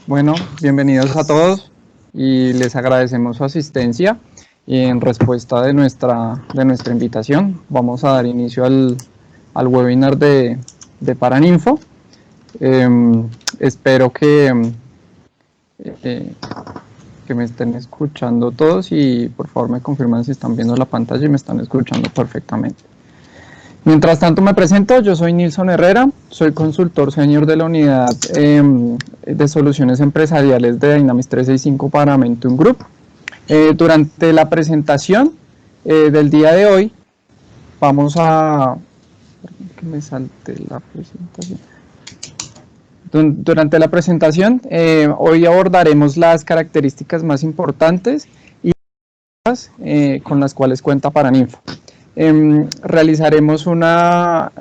Bueno, bienvenidos a todos y les agradecemos su asistencia. Y en respuesta de nuestra invitación, vamos a dar inicio al webinar de Paraninfo. Espero que me estén escuchando todos y por favor me confirman si están viendo la pantalla y me están escuchando perfectamente. Mientras tanto me presento, yo soy Nilson Herrera, soy consultor senior de la unidad de soluciones empresariales de Dynamics 365 para Momentum Group. Durante la presentación del día de hoy, vamos a... que me salte la presentación. Durante la presentación, hoy abordaremos las características más importantes y con las cuales cuenta Paraninfo. Realizaremos una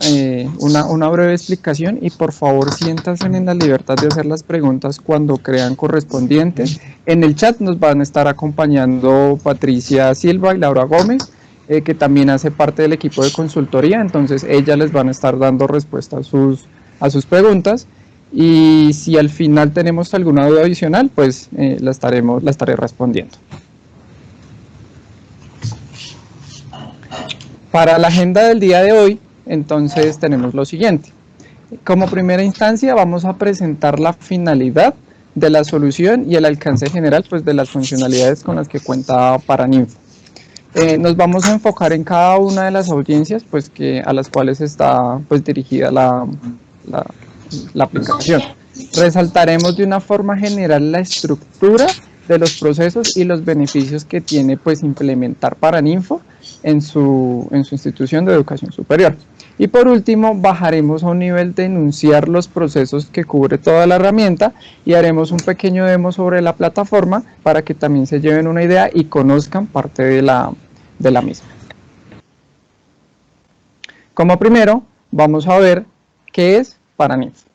breve explicación y por favor siéntanse en la libertad de hacer las preguntas cuando crean correspondientes. En el chat nos van a estar acompañando Patricia Silva y Laura Gómez, que también hace parte del equipo de consultoría, entonces ellas les van a estar dando respuesta a sus preguntas, y si al final tenemos alguna duda adicional, pues la estaré respondiendo. Para la agenda del día de hoy, entonces tenemos lo siguiente. Como primera instancia vamos a presentar la finalidad de la solución y el alcance general pues, de las funcionalidades con las que cuenta Paraninfo. Nos vamos a enfocar en cada una de las audiencias pues, a las cuales está pues, dirigida la aplicación. Resaltaremos de una forma general la estructura de los procesos y los beneficios que tiene pues implementar Paraninfo en su institución de educación superior. Y por último, bajaremos a un nivel de enunciar los procesos que cubre toda la herramienta y haremos un pequeño demo sobre la plataforma para que también se lleven una idea y conozcan parte de la misma. Como primero, vamos a ver qué es Paraninfo.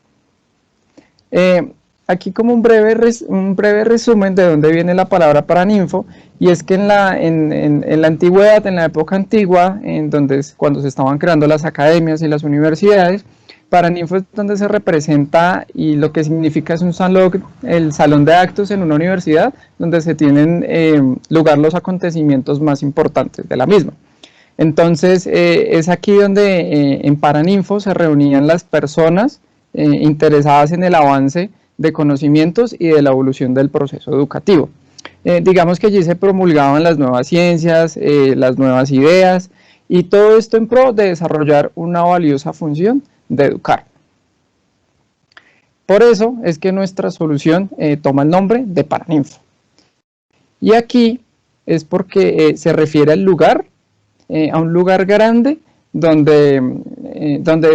Aquí como un breve resumen de dónde viene la palabra Paraninfo, y es que en la antigüedad, en la época antigua, cuando se estaban creando las academias y las universidades, Paraninfo es donde se representa, y lo que significa es el salón de actos en una universidad, donde se tienen lugar los acontecimientos más importantes de la misma. Entonces es aquí donde en Paraninfo se reunían las personas interesadas en el avance de conocimientos y de la evolución del proceso educativo. Digamos que allí se promulgaban las nuevas ciencias, las nuevas ideas, y todo esto en pro de desarrollar una valiosa función de educar. Por eso es que nuestra solución toma el nombre de Paraninfo. Y aquí es porque se refiere al lugar, a un lugar grande donde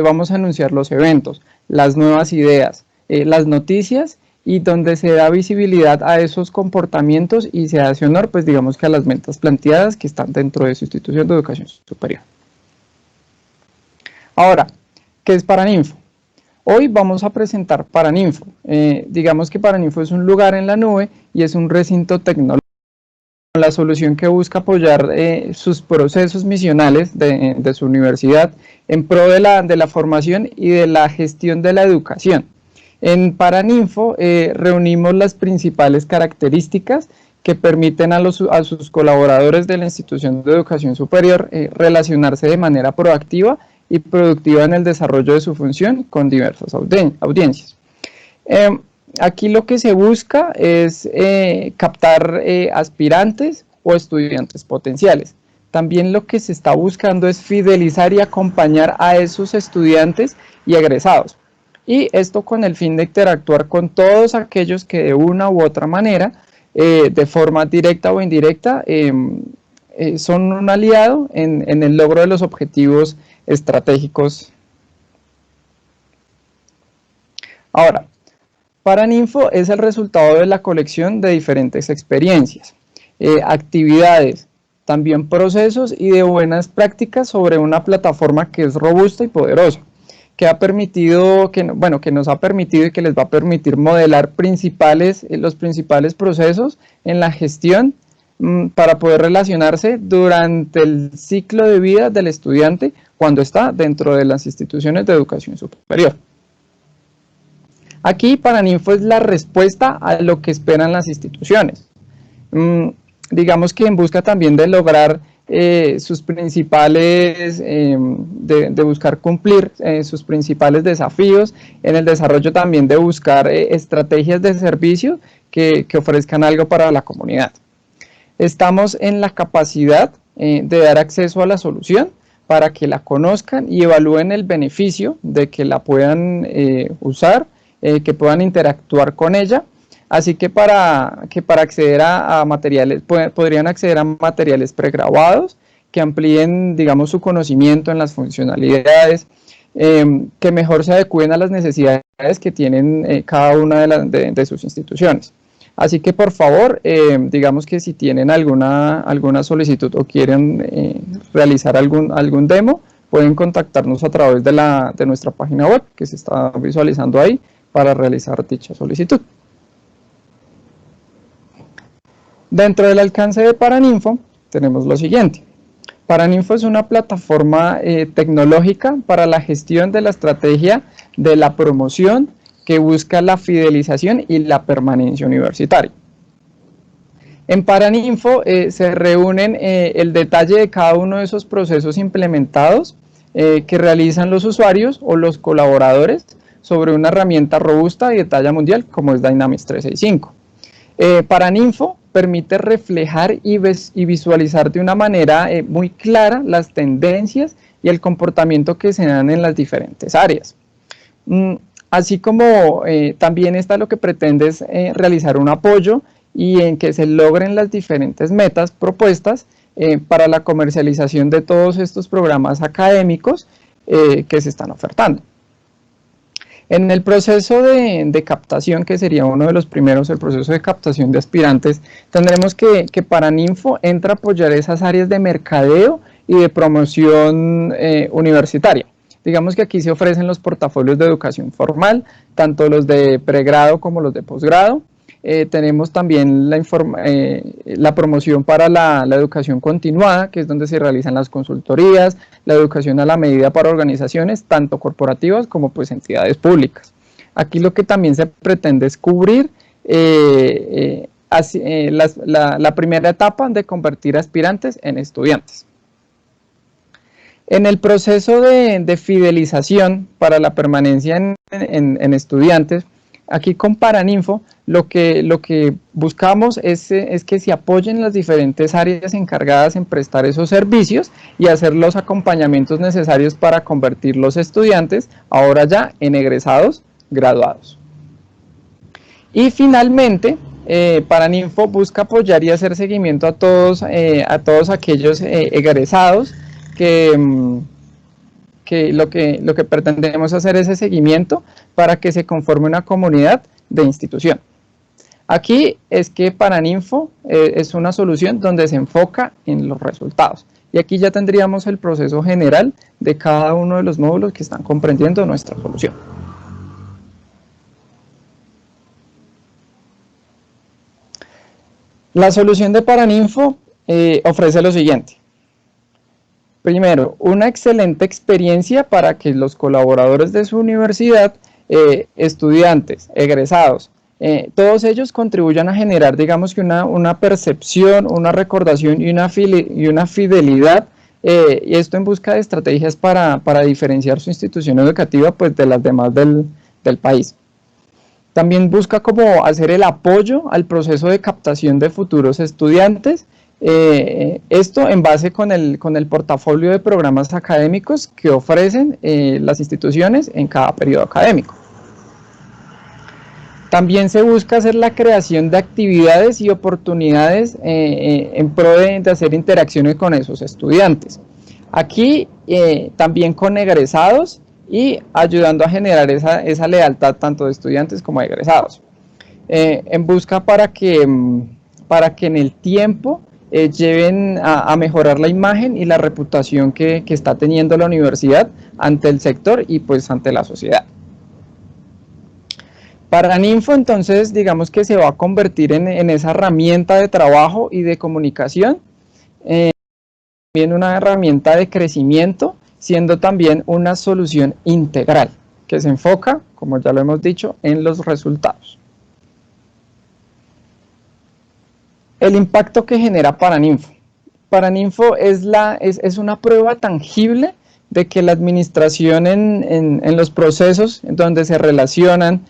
vamos a anunciar los eventos, las nuevas ideas, las noticias, y donde se da visibilidad a esos comportamientos y se hace honor, pues digamos que a las metas planteadas que están dentro de su institución de educación superior. Ahora, ¿qué es Paraninfo? Hoy vamos a presentar Paraninfo. Digamos que Paraninfo es un lugar en la nube y es un recinto tecnológico, la solución que busca apoyar sus procesos misionales de su universidad en pro de la formación y de la gestión de la educación. En Paraninfo reunimos las principales características que permiten a sus colaboradores de la institución de educación superior relacionarse de manera proactiva y productiva en el desarrollo de su función con diversas audiencias. Aquí lo que se busca es captar aspirantes o estudiantes potenciales. También lo que se está buscando es fidelizar y acompañar a esos estudiantes y egresados. Y esto con el fin de interactuar con todos aquellos que de una u otra manera, de forma directa o indirecta, son un aliado en el logro de los objetivos estratégicos. Ahora, Paraninfo es el resultado de la colección de diferentes experiencias, actividades, también procesos y de buenas prácticas sobre una plataforma que es robusta y poderosa, que nos ha permitido y que les va a permitir modelar los principales procesos en la gestión para poder relacionarse durante el ciclo de vida del estudiante cuando está dentro de las instituciones de educación superior. Aquí Paraninfo es la respuesta a lo que esperan las instituciones. Digamos que en busca también de lograr sus principales, de buscar cumplir sus principales desafíos, en el desarrollo también de buscar estrategias de servicio que ofrezcan algo para la comunidad. Estamos en la capacidad de dar acceso a la solución para que la conozcan y evalúen el beneficio de que la puedan usar, que puedan interactuar con ella. Así que para acceder a materiales, podrían acceder a materiales pregrabados que amplíen, digamos, su conocimiento en las funcionalidades, que mejor se adecúen a las necesidades que tienen cada una de sus instituciones. Así que por favor, digamos que si tienen alguna solicitud o quieren realizar algún demo, pueden contactarnos a través de nuestra página web que se está visualizando ahí para realizar dicha solicitud. Dentro del alcance de Paraninfo tenemos lo siguiente. Paraninfo es una plataforma tecnológica para la gestión de la estrategia de la promoción que busca la fidelización y la permanencia universitaria. En Paraninfo se reúnen el detalle de cada uno de esos procesos implementados que realizan los usuarios o los colaboradores sobre una herramienta robusta y de talla mundial como es Dynamics 365. Paraninfo permite reflejar y visualizar de una manera muy clara las tendencias y el comportamiento que se dan en las diferentes áreas. Así como también lo que pretende es realizar un apoyo y en que se logren las diferentes metas propuestas para la comercialización de todos estos programas académicos que se están ofertando. En el proceso de captación, que sería uno de los primeros, el proceso de captación de aspirantes, tendremos que Paraninfo entra a apoyar esas áreas de mercadeo y de promoción universitaria. Digamos que aquí se ofrecen los portafolios de educación formal, tanto los de pregrado como los de posgrado. Tenemos también la promoción para la educación continuada, que es donde se realizan las consultorías, la educación a la medida para organizaciones, tanto corporativas como pues entidades públicas. Aquí lo que también se pretende es cubrir la primera etapa de convertir aspirantes en estudiantes. En el proceso de fidelización para la permanencia en estudiantes, aquí con Paraninfo lo que buscamos es que se apoyen las diferentes áreas encargadas en prestar esos servicios y hacer los acompañamientos necesarios para convertir los estudiantes ahora ya en egresados graduados. Y finalmente, Paraninfo busca apoyar y hacer seguimiento a todos aquellos egresados que lo que pretendemos hacer es ese seguimiento para que se conforme una comunidad de institución. Aquí es que Paraninfo es una solución donde se enfoca en los resultados. Y aquí ya tendríamos el proceso general de cada uno de los módulos que están comprendiendo nuestra solución. La solución de Paraninfo ofrece lo siguiente. Primero, una excelente experiencia para que los colaboradores de su universidad, estudiantes, egresados, todos ellos contribuyan a generar, digamos que una percepción, una recordación y una fidelidad, y esto en busca de estrategias para diferenciar su institución educativa pues, de las demás del país. También busca como hacer el apoyo al proceso de captación de futuros estudiantes, esto en base con el portafolio de programas académicos que ofrecen las instituciones en cada periodo académico. También se busca hacer la creación de actividades y oportunidades en pro de hacer interacciones con esos estudiantes. Aquí también con egresados y ayudando a generar esa lealtad tanto de estudiantes como de egresados. En busca para que en el tiempo lleven a mejorar la imagen y la reputación que está teniendo la universidad ante el sector y pues ante la sociedad. Paraninfo entonces digamos que se va a convertir en esa herramienta de trabajo y de comunicación, también una herramienta de crecimiento, siendo también una solución integral. que se enfoca, como ya lo hemos dicho, en los resultados. El impacto que genera Paraninfo. Paraninfo es una prueba tangible de que la administración en los procesos en donde se relacionan,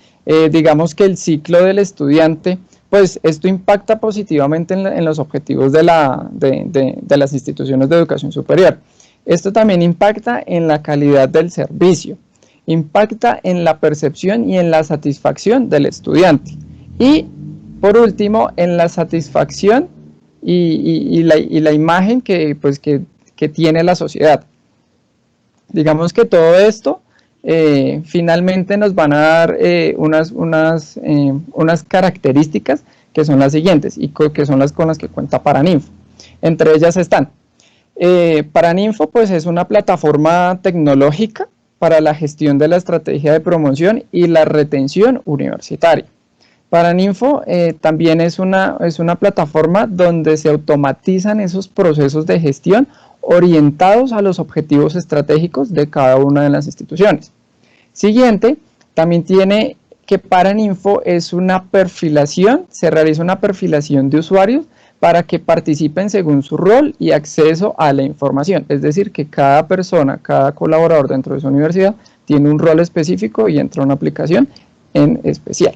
digamos que el ciclo del estudiante, pues esto impacta positivamente en los objetivos de las instituciones de educación superior. Esto también impacta en la calidad del servicio, impacta en la percepción y en la satisfacción del estudiante. Y por último, en la satisfacción y la imagen que tiene la sociedad. Digamos que todo esto finalmente nos van a dar unas características que son las siguientes y que son las con las que cuenta Paraninfo. Entre ellas están, Paraninfo pues es una plataforma tecnológica para la gestión de la estrategia de promoción y la retención universitaria. Paraninfo también es una plataforma donde se automatizan esos procesos de gestión orientados a los objetivos estratégicos de cada una de las instituciones. Siguiente, también tiene que Paraninfo es una perfilación, se realiza una perfilación de usuarios para que participen según su rol y acceso a la información. Es decir, que cada persona, cada colaborador dentro de su universidad tiene un rol específico y entra a una aplicación en especial.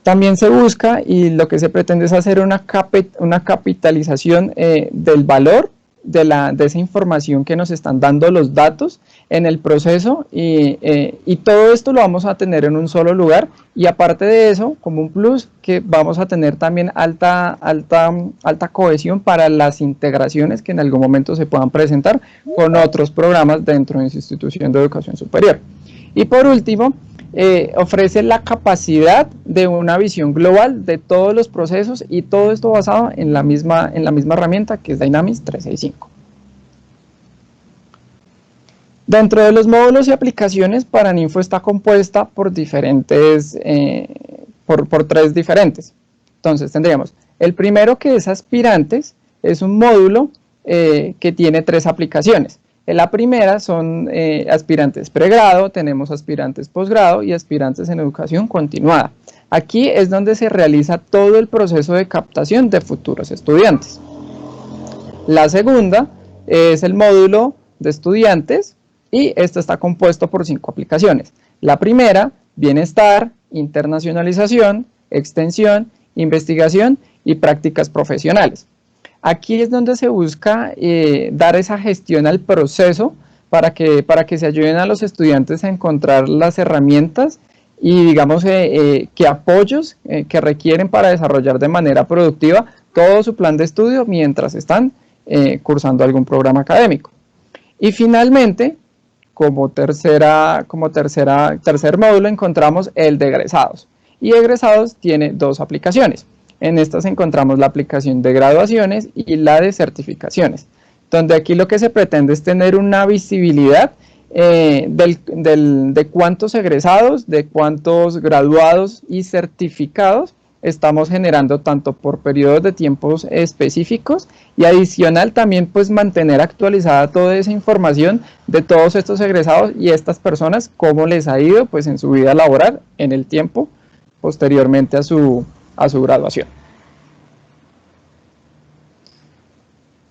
También se busca y lo que se pretende es hacer una capitalización del valor de esa información que nos están dando los datos en el proceso y todo esto lo vamos a tener en un solo lugar y aparte de eso, como un plus, que vamos a tener también alta cohesión para las integraciones que en algún momento se puedan presentar con otros programas dentro de su institución de educación superior. Y por último, ofrece la capacidad de una visión global de todos los procesos y todo esto basado en la misma herramienta que es Dynamics 365. Dentro de los módulos y aplicaciones, Paraninfo está compuesta por tres diferentes. Entonces tendríamos el primero, que es aspirantes, es un módulo que tiene 3 aplicaciones. La primera son aspirantes pregrado, tenemos aspirantes posgrado y aspirantes en educación continuada. Aquí es donde se realiza todo el proceso de captación de futuros estudiantes. La segunda es el módulo de estudiantes y esto está compuesto por 5 aplicaciones. La primera, bienestar, internacionalización, extensión, investigación y prácticas profesionales. Aquí es donde se busca dar esa gestión al proceso para que se ayuden a los estudiantes a encontrar las herramientas y digamos que apoyos que requieren para desarrollar de manera productiva todo su plan de estudio mientras están cursando algún programa académico. Y finalmente, como tercer módulo encontramos el de egresados. Y egresados tiene 2 aplicaciones. En estas encontramos la aplicación de graduaciones y la de certificaciones, donde aquí lo que se pretende es tener una visibilidad de cuántos egresados, de cuántos graduados y certificados estamos generando tanto por periodos de tiempos específicos y adicional también pues mantener actualizada toda esa información de todos estos egresados y estas personas, cómo les ha ido pues en su vida laboral en el tiempo posteriormente a su graduación.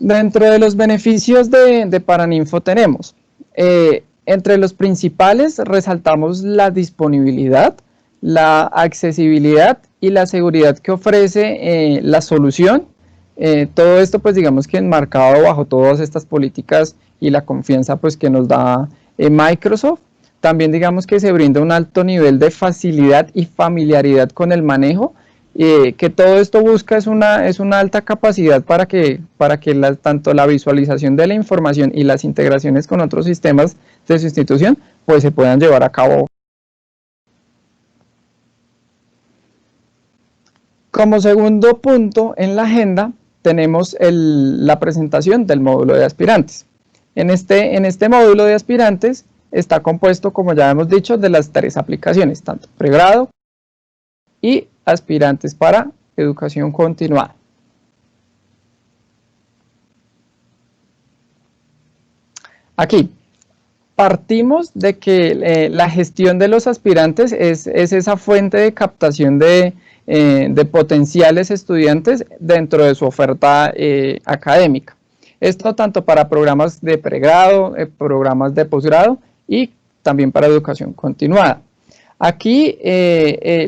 Dentro de los beneficios de Paraninfo tenemos, entre los principales resaltamos la disponibilidad, la accesibilidad y la seguridad que ofrece la solución. Todo esto pues digamos que enmarcado bajo todas estas políticas y la confianza pues que nos da Microsoft. También digamos que se brinda un alto nivel de facilidad y familiaridad con el manejo, que todo esto busca es una alta capacidad para que tanto la visualización de la información y las integraciones con otros sistemas de su institución pues se puedan llevar a cabo. Como segundo punto en la agenda tenemos la presentación del módulo de aspirantes. En este módulo de aspirantes está compuesto, como ya hemos dicho, de las 3 aplicaciones, tanto pregrado y aspirantes para educación continuada. Aquí, partimos de que la gestión de los aspirantes es esa fuente de captación de potenciales estudiantes dentro de su oferta académica. Esto tanto para programas de pregrado, programas de posgrado y también para educación continuada. Aquí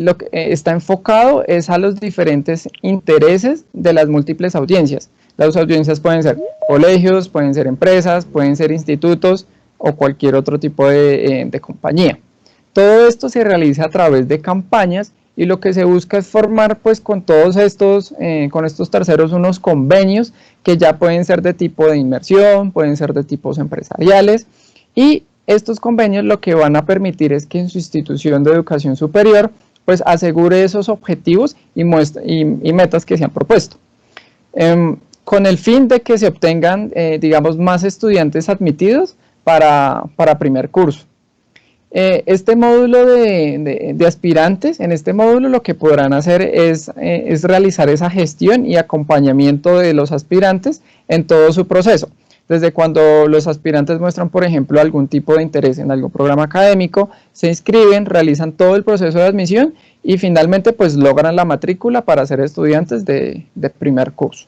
lo que está enfocado es a los diferentes intereses de las múltiples audiencias. Las audiencias pueden ser colegios, pueden ser empresas, pueden ser institutos o cualquier otro tipo de compañía. Todo esto se realiza a través de campañas y lo que se busca es formar pues con todos estos, con estos terceros unos convenios que ya pueden ser de tipo de inmersión, pueden ser de tipos empresariales y estos convenios lo que van a permitir es que en su institución de educación superior pues asegure esos objetivos y metas que se han propuesto. Con el fin de que se obtengan, digamos, más estudiantes admitidos para primer curso. Este módulo de aspirantes, en este módulo lo que podrán hacer es realizar esa gestión y acompañamiento de los aspirantes en todo su proceso. Desde cuando los aspirantes muestran, por ejemplo, algún tipo de interés en algún programa académico, se inscriben, realizan todo el proceso de admisión y finalmente pues logran la matrícula para ser estudiantes de primer curso.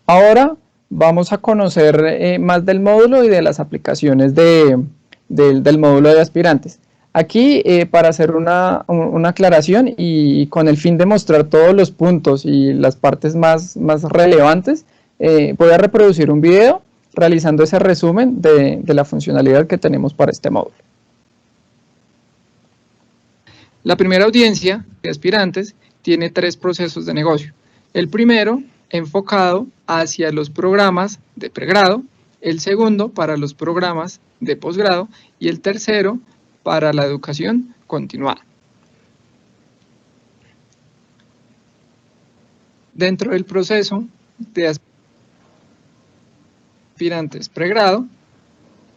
Ahora vamos a conocer más del módulo y de las aplicaciones del módulo de aspirantes. Aquí, para hacer una aclaración y con el fin de mostrar todos los puntos y las partes más relevantes, voy a reproducir un video realizando ese resumen de la funcionalidad que tenemos para este módulo. La primera audiencia de aspirantes tiene 3 procesos de negocio. El primero, enfocado hacia los programas de pregrado, el segundo para los programas de posgrado y el tercero para la educación continuada. Dentro del proceso de aspirantes pregrado,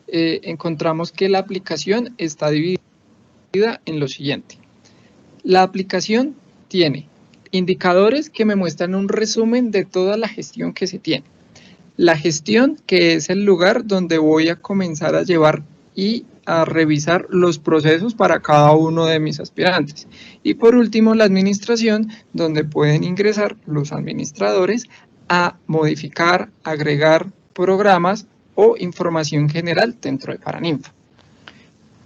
encontramos que la aplicación está dividida en lo siguiente. La aplicación tiene indicadores que me muestran un resumen de toda la gestión que se tiene. La gestión, que es el lugar donde voy a comenzar a llevar y a revisar los procesos para cada uno de mis aspirantes. Y por último, la administración, donde pueden ingresar los administradores a modificar, agregar programas o información general dentro de Paraninfo.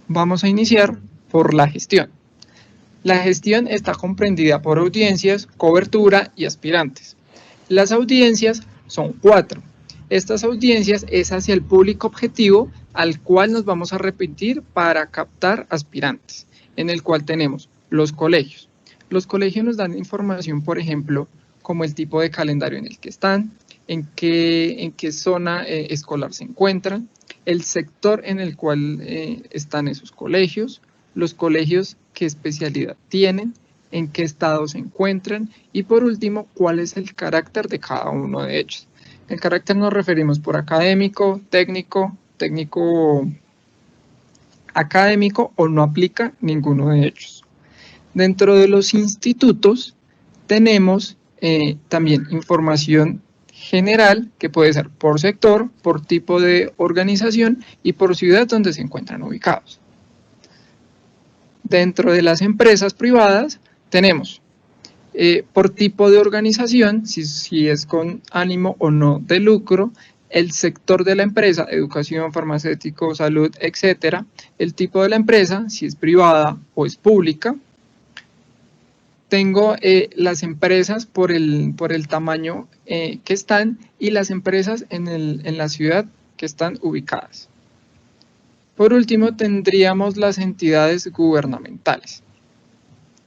Vamos a iniciar por la gestión. La gestión está comprendida por audiencias, cobertura y aspirantes. Las audiencias son 4. Estas audiencias es hacia el público objetivo al cual nos vamos a repetir para captar aspirantes, en el cual tenemos los colegios. Los colegios nos dan información, por ejemplo, como el tipo de calendario en el que están, en qué zona escolar se encuentran, el sector en el cual están esos colegios, los colegios qué especialidad tienen, en qué estado se encuentran y por último, cuál es el carácter de cada uno de ellos. El carácter nos referimos por académico, técnico académico o no aplica ninguno de ellos. Dentro de los institutos tenemos también información general que puede ser por sector, por tipo de organización y por ciudad donde se encuentran ubicados. Dentro de las empresas privadas tenemos por tipo de organización, si es con ánimo o no de lucro, el sector de la empresa, educación, farmacéutico, salud, etcétera, el tipo de la empresa, si es privada o es pública. Tengo las empresas por el tamaño que están y las empresas en la ciudad que están ubicadas. Por último, tendríamos las entidades gubernamentales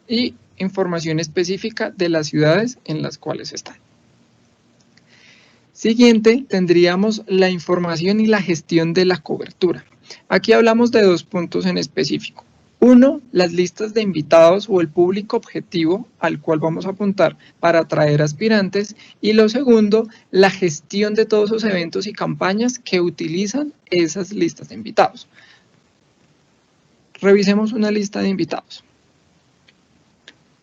y información específica de las ciudades en las cuales están. Siguiente, tendríamos la información y la gestión de la cobertura. Aquí hablamos de 2 puntos en específico. Uno, las listas de invitados o el público objetivo al cual vamos a apuntar para atraer aspirantes. Y lo segundo, la gestión de todos esos eventos y campañas que utilizan esas listas de invitados. Revisemos una lista de invitados.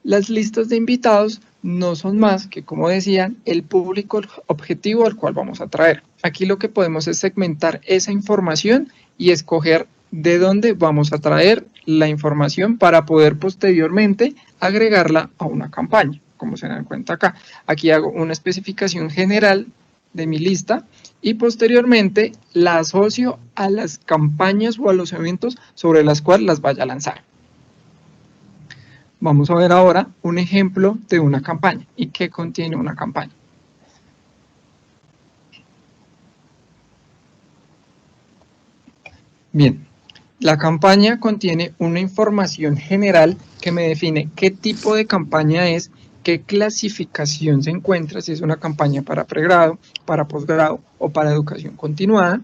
Las listas de invitados no son más que, como decían, el público objetivo al cual vamos a atraer. Aquí lo que podemos es segmentar esa información y escoger de dónde vamos a traer la información para poder posteriormente agregarla a una campaña, como se dan cuenta acá. Aquí hago una especificación general de mi lista y posteriormente la asocio a las campañas o a los eventos sobre las cuales las vaya a lanzar. Vamos a ver ahora un ejemplo de una campaña y qué contiene una campaña. Bien, la campaña contiene una información general que me define qué tipo de campaña es, qué clasificación se encuentra, si es una campaña para pregrado, para posgrado o para educación continuada.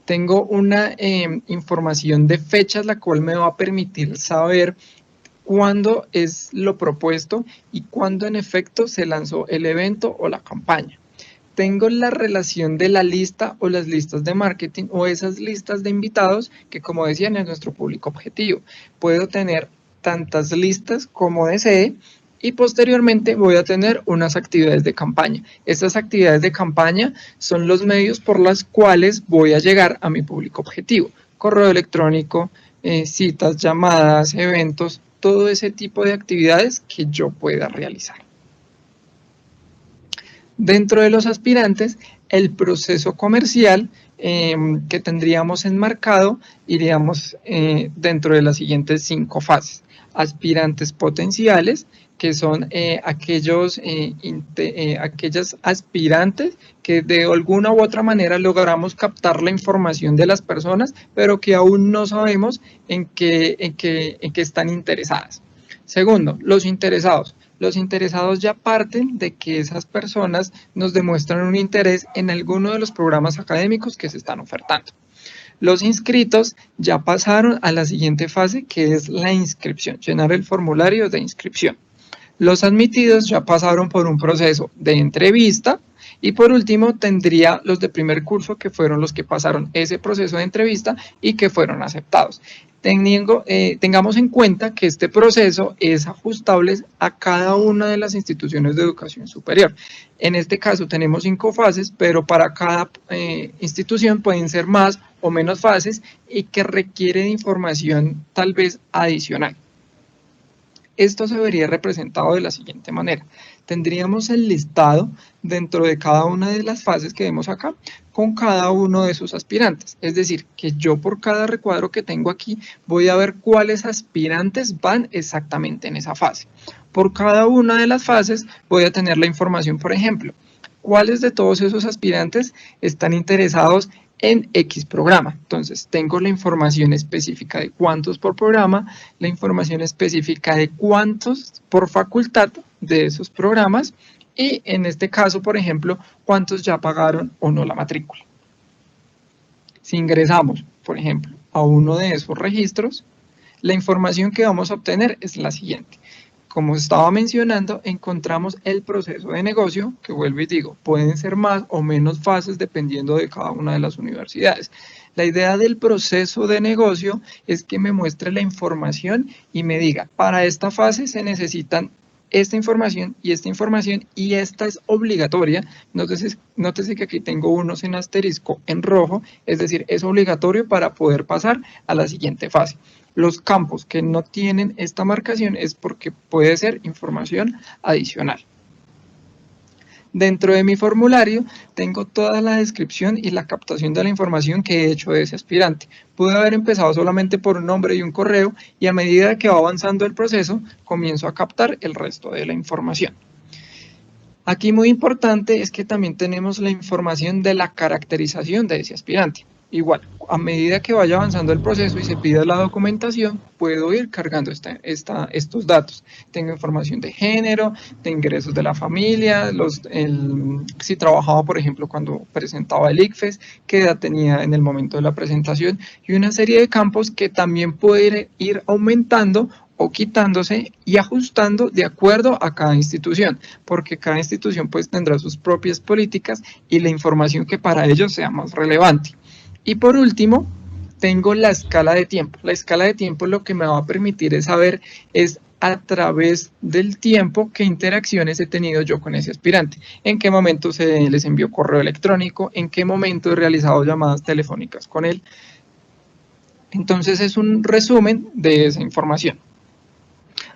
Tengo una información de fechas, la cual me va a permitir saber cuándo es lo propuesto y cuándo en efecto se lanzó el evento o la campaña. Tengo la relación de la lista o las listas de marketing o esas listas de invitados que, como decían, es nuestro público objetivo. Puedo tener tantas listas como desee y posteriormente voy a tener unas actividades de campaña. Estas actividades de campaña son los medios por los cuales voy a llegar a mi público objetivo. Correo electrónico, citas, llamadas, eventos, todo ese tipo de actividades que yo pueda realizar. Dentro de los aspirantes, el proceso comercial que tendríamos enmarcado iríamos dentro de las siguientes 5 fases. Aspirantes potenciales, que son aquellas aspirantes que de alguna u otra manera logramos captar la información de las personas, pero que aún no sabemos en qué están interesadas. Segundo, los interesados. Los interesados ya parten de que esas personas nos demuestran un interés en alguno de los programas académicos que se están ofertando. Los inscritos ya pasaron a la siguiente fase, que es la inscripción, llenar el formulario de inscripción. Los admitidos ya pasaron por un proceso de entrevista y por último tendría los de primer curso, que fueron los que pasaron ese proceso de entrevista y que fueron aceptados. Tengamos en cuenta que este proceso es ajustable a cada una de las instituciones de educación superior. En este caso tenemos 5 fases, pero para cada institución pueden ser más o menos fases y que requieren información tal vez adicional. Esto se vería representado de la siguiente manera. Tendríamos el listado dentro de cada una de las fases que vemos acá con cada uno de sus aspirantes. Es decir, que yo por cada recuadro que tengo aquí voy a ver cuáles aspirantes van exactamente en esa fase. Por cada una de las fases voy a tener la información, por ejemplo, cuáles de todos esos aspirantes están interesados en X programa. Entonces tengo la información específica de cuántos por programa, la información específica de cuántos por facultad de esos programas y en este caso, por ejemplo, cuántos ya pagaron o no la matrícula. Si ingresamos, por ejemplo, a uno de esos registros, la información que vamos a obtener es la siguiente. Como estaba mencionando, encontramos el proceso de negocio, que vuelvo y digo, pueden ser más o menos fases dependiendo de cada una de las universidades. La idea del proceso de negocio es que me muestre la información y me diga, para esta fase se necesitan esta información y esta es obligatoria. Nótese que aquí tengo unos en asterisco en rojo, es decir, es obligatorio para poder pasar a la siguiente fase. Los campos que no tienen esta marcación es porque puede ser información adicional. Dentro de mi formulario tengo toda la descripción y la captación de la información que he hecho de ese aspirante. Pude haber empezado solamente por un nombre y un correo y a medida que va avanzando el proceso comienzo a captar el resto de la información. Aquí muy importante es que también tenemos la información de la caracterización de ese aspirante. Igual, a medida que vaya avanzando el proceso y se pida la documentación, puedo ir cargando estos datos. Tengo información de género, de ingresos de la familia, si trabajaba, por ejemplo, cuando presentaba el ICFES, qué edad tenía en el momento de la presentación, y una serie de campos que también puede ir aumentando o quitándose y ajustando de acuerdo a cada institución, porque cada institución pues tendrá sus propias políticas y la información que para ellos sea más relevante. Y por último, tengo la escala de tiempo. La escala de tiempo lo que me va a permitir es saber a través del tiempo qué interacciones he tenido yo con ese aspirante, en qué momento se les envió correo electrónico, en qué momento he realizado llamadas telefónicas con él. Entonces es un resumen de esa información.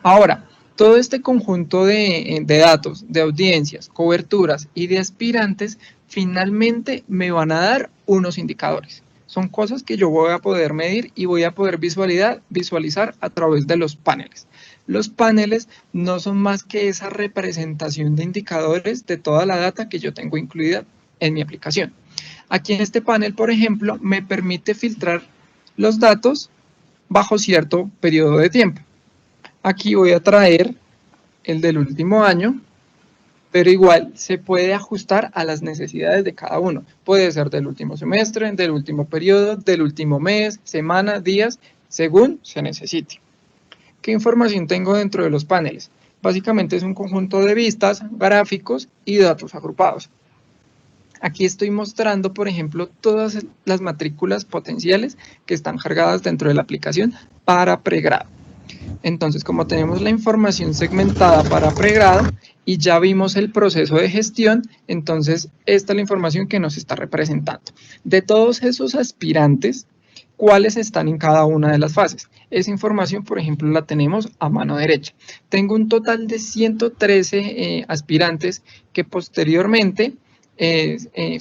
Ahora, todo este conjunto de datos, de audiencias, coberturas y de aspirantes, finalmente me van a dar unos indicadores. Son cosas que yo voy a poder medir y voy a poder visualizar a través de los paneles. Los paneles no son más que esa representación de indicadores de toda la data que yo tengo incluida en mi aplicación. Aquí en este panel, por ejemplo, me permite filtrar los datos bajo cierto periodo de tiempo. Aquí voy a traer el del último año, pero igual se puede ajustar a las necesidades de cada uno. Puede ser del último semestre, del último periodo, del último mes, semana, días, según se necesite. ¿Qué información tengo dentro de los paneles? Básicamente es un conjunto de vistas, gráficos y datos agrupados. Aquí estoy mostrando, por ejemplo, todas las matrículas potenciales que están cargadas dentro de la aplicación para pregrado. Entonces, como tenemos la información segmentada para pregrado y ya vimos el proceso de gestión, entonces esta es la información que nos está representando. De todos esos aspirantes, ¿cuáles están en cada una de las fases? Esa información, por ejemplo, la tenemos a mano derecha. Tengo un total de 113 aspirantes que posteriormente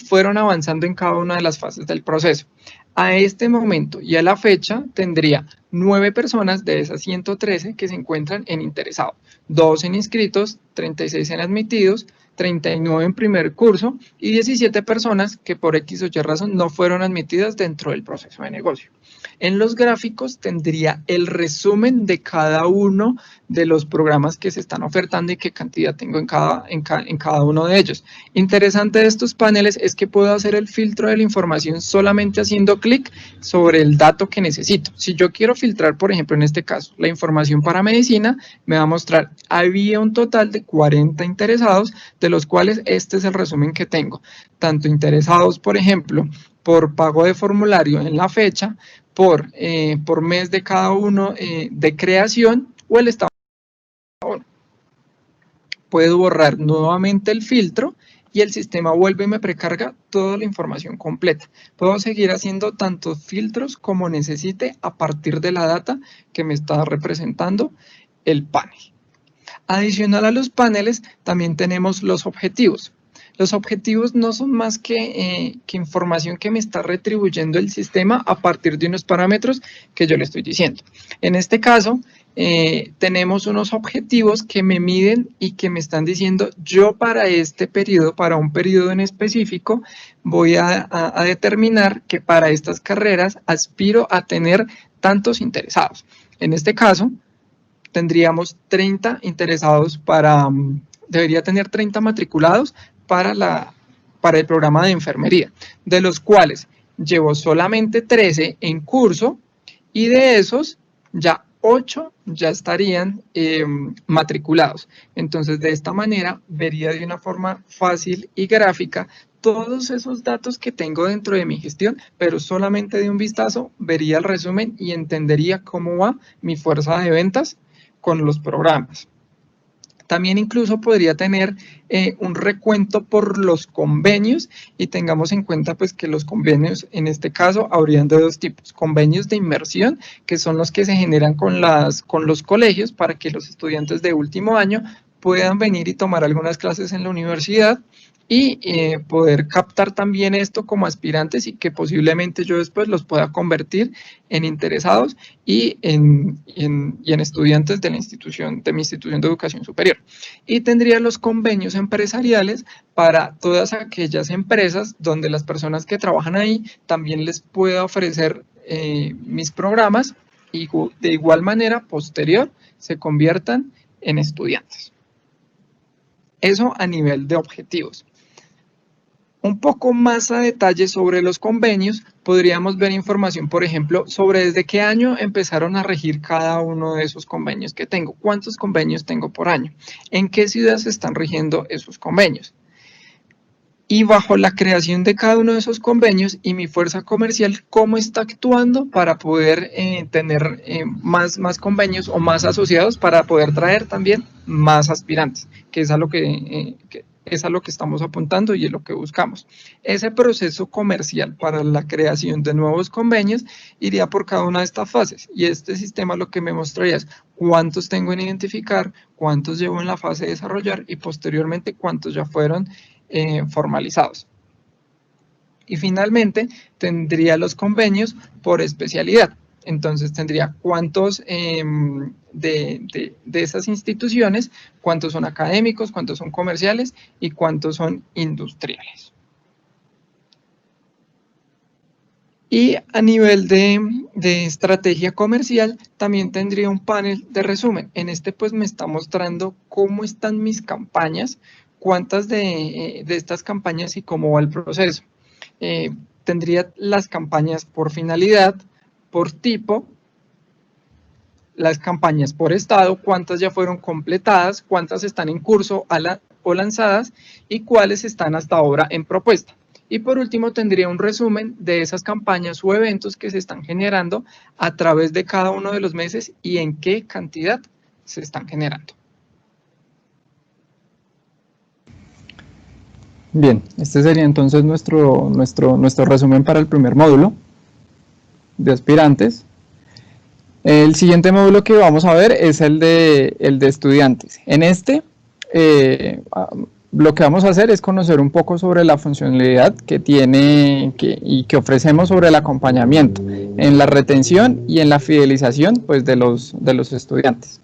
fueron avanzando en cada una de las fases del proceso. A este momento y a la fecha tendría 9 personas de esas 113 que se encuentran en interesado, 2 en inscritos, 36 en admitidos, 39 en primer curso y 17 personas que por X o Y razón no fueron admitidas dentro del proceso de negocio. En los gráficos tendría el resumen de cada uno de los programas que se están ofertando y qué cantidad tengo en cada uno de ellos. Interesante de estos paneles es que puedo hacer el filtro de la información solamente haciendo clic sobre el dato que necesito. Si yo quiero filtrar, por ejemplo, en este caso, la información para medicina, me va a mostrar, había un total de 40 interesados, de los cuales este es el resumen que tengo. Tanto interesados, por ejemplo, por pago de formulario en la fecha, por mes de cada uno de creación o el estado. Puedo borrar nuevamente el filtro y el sistema vuelve y me precarga toda la información completa. Puedo seguir haciendo tantos filtros como necesite a partir de la data que me está representando el panel. Adicional a los paneles, también tenemos los objetivos. Los objetivos no son más que información que me está retribuyendo el sistema a partir de unos parámetros que yo le estoy diciendo. En este caso, tenemos unos objetivos que me miden y que me están diciendo, yo para este periodo, para un periodo en específico, voy a determinar que para estas carreras aspiro a tener tantos interesados. En este caso, tendríamos 30 interesados debería tener 30 matriculados para el programa de enfermería, de los cuales llevo solamente 13 en curso y de esos ya 8 ya estarían matriculados. Entonces, de esta manera vería de una forma fácil y gráfica todos esos datos que tengo dentro de mi gestión, pero solamente de un vistazo vería el resumen y entendería cómo va mi fuerza de ventas con los programas. También incluso podría tener un recuento por los convenios y tengamos en cuenta pues que los convenios en este caso habrían de dos tipos, convenios de inmersión que son los que se generan con los colegios para que los estudiantes de último año puedan venir y tomar algunas clases en la universidad y poder captar también esto como aspirantes y que posiblemente yo después los pueda convertir en interesados y en estudiantes de mi institución de educación superior. Y tendría los convenios empresariales para todas aquellas empresas donde las personas que trabajan ahí también les pueda ofrecer mis programas y de igual manera posterior se conviertan en estudiantes. Eso a nivel de objetivos. Un poco más a detalle sobre los convenios, podríamos ver información, por ejemplo, sobre desde qué año empezaron a regir cada uno de esos convenios que tengo, cuántos convenios tengo por año, en qué ciudad se están rigiendo esos convenios. y bajo la creación de cada uno de esos convenios y mi fuerza comercial, cómo está actuando para poder tener más convenios o más asociados para poder traer también más aspirantes, que es a lo que es a lo que estamos apuntando y es lo que buscamos. Ese proceso comercial para la creación de nuevos convenios iría por cada una de estas fases y este sistema lo que me mostraría es cuántos tengo en identificar, cuántos llevo en la fase de desarrollar y posteriormente cuántos ya fueron formalizados. Y finalmente tendría los convenios por especialidad. Entonces tendría cuántos de esas instituciones, cuántos son académicos, cuántos son comerciales y cuántos son industriales. Y a nivel de estrategia comercial, también tendría un panel de resumen. En este pues me está mostrando cómo están mis campañas, cuántas de estas campañas y cómo va el proceso. Tendría las campañas por finalidad, por tipo, las campañas por estado, cuántas ya fueron completadas, cuántas están en curso o lanzadas y cuáles están hasta ahora en propuesta. Y por último tendría un resumen de esas campañas o eventos que se están generando a través de cada uno de los meses y en qué cantidad se están generando. Bien, este sería entonces nuestro resumen para el primer módulo de aspirantes. El siguiente módulo que vamos a ver es el de estudiantes. En este, lo que vamos a hacer es conocer un poco sobre la funcionalidad que tiene y que ofrecemos sobre el acompañamiento en la retención y en la fidelización pues, de los estudiantes.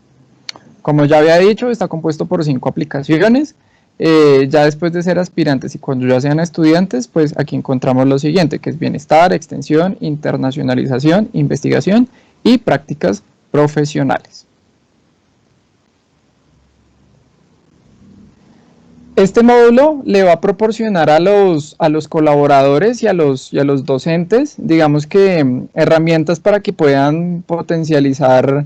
Como ya había dicho, está compuesto por 5 aplicaciones. Ya después de ser aspirantes y cuando ya sean estudiantes, pues aquí encontramos lo siguiente, que es bienestar, extensión, internacionalización, investigación y prácticas profesionales. Este módulo le va a proporcionar a los colaboradores y a los docentes, digamos que herramientas para que puedan potencializar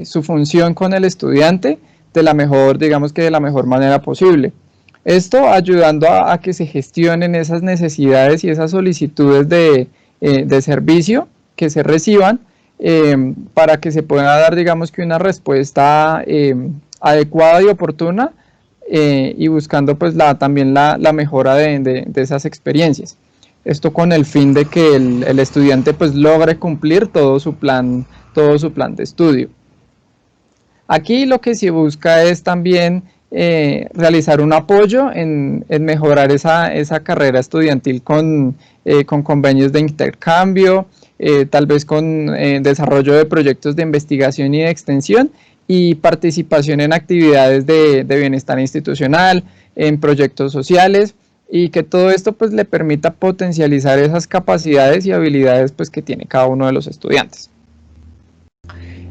su función con el estudiante de la mejor, digamos que de la mejor manera posible. Esto ayudando a que se gestionen esas necesidades y esas solicitudes de servicio que se reciban para que se pueda dar, digamos que una respuesta adecuada y oportuna y buscando pues también la mejora de esas experiencias. Esto con el fin de que el estudiante pues logre cumplir todo su plan de estudio. Aquí lo que se busca es también realizar un apoyo en mejorar esa carrera estudiantil con convenios de intercambio, tal vez con desarrollo de proyectos de investigación y de extensión y participación en actividades de bienestar institucional, en proyectos sociales y que todo esto pues le permita potencializar esas capacidades y habilidades pues que tiene cada uno de los estudiantes.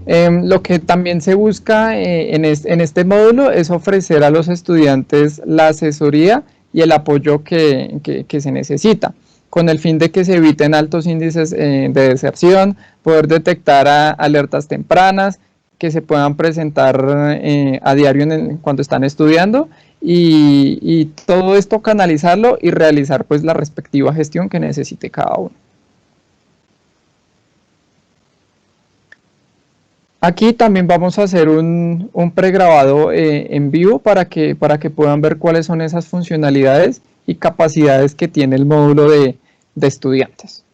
Lo que también se busca en este módulo es ofrecer a los estudiantes la asesoría y el apoyo que se necesita, con el fin de que se eviten altos índices de deserción, poder detectar alertas tempranas, que se puedan presentar a diario cuando están estudiando y todo esto canalizarlo y realizar pues la respectiva gestión que necesite cada uno. Aquí también vamos a hacer un pregrabado en vivo para que puedan ver cuáles son esas funcionalidades y capacidades que tiene el módulo de estudiantes.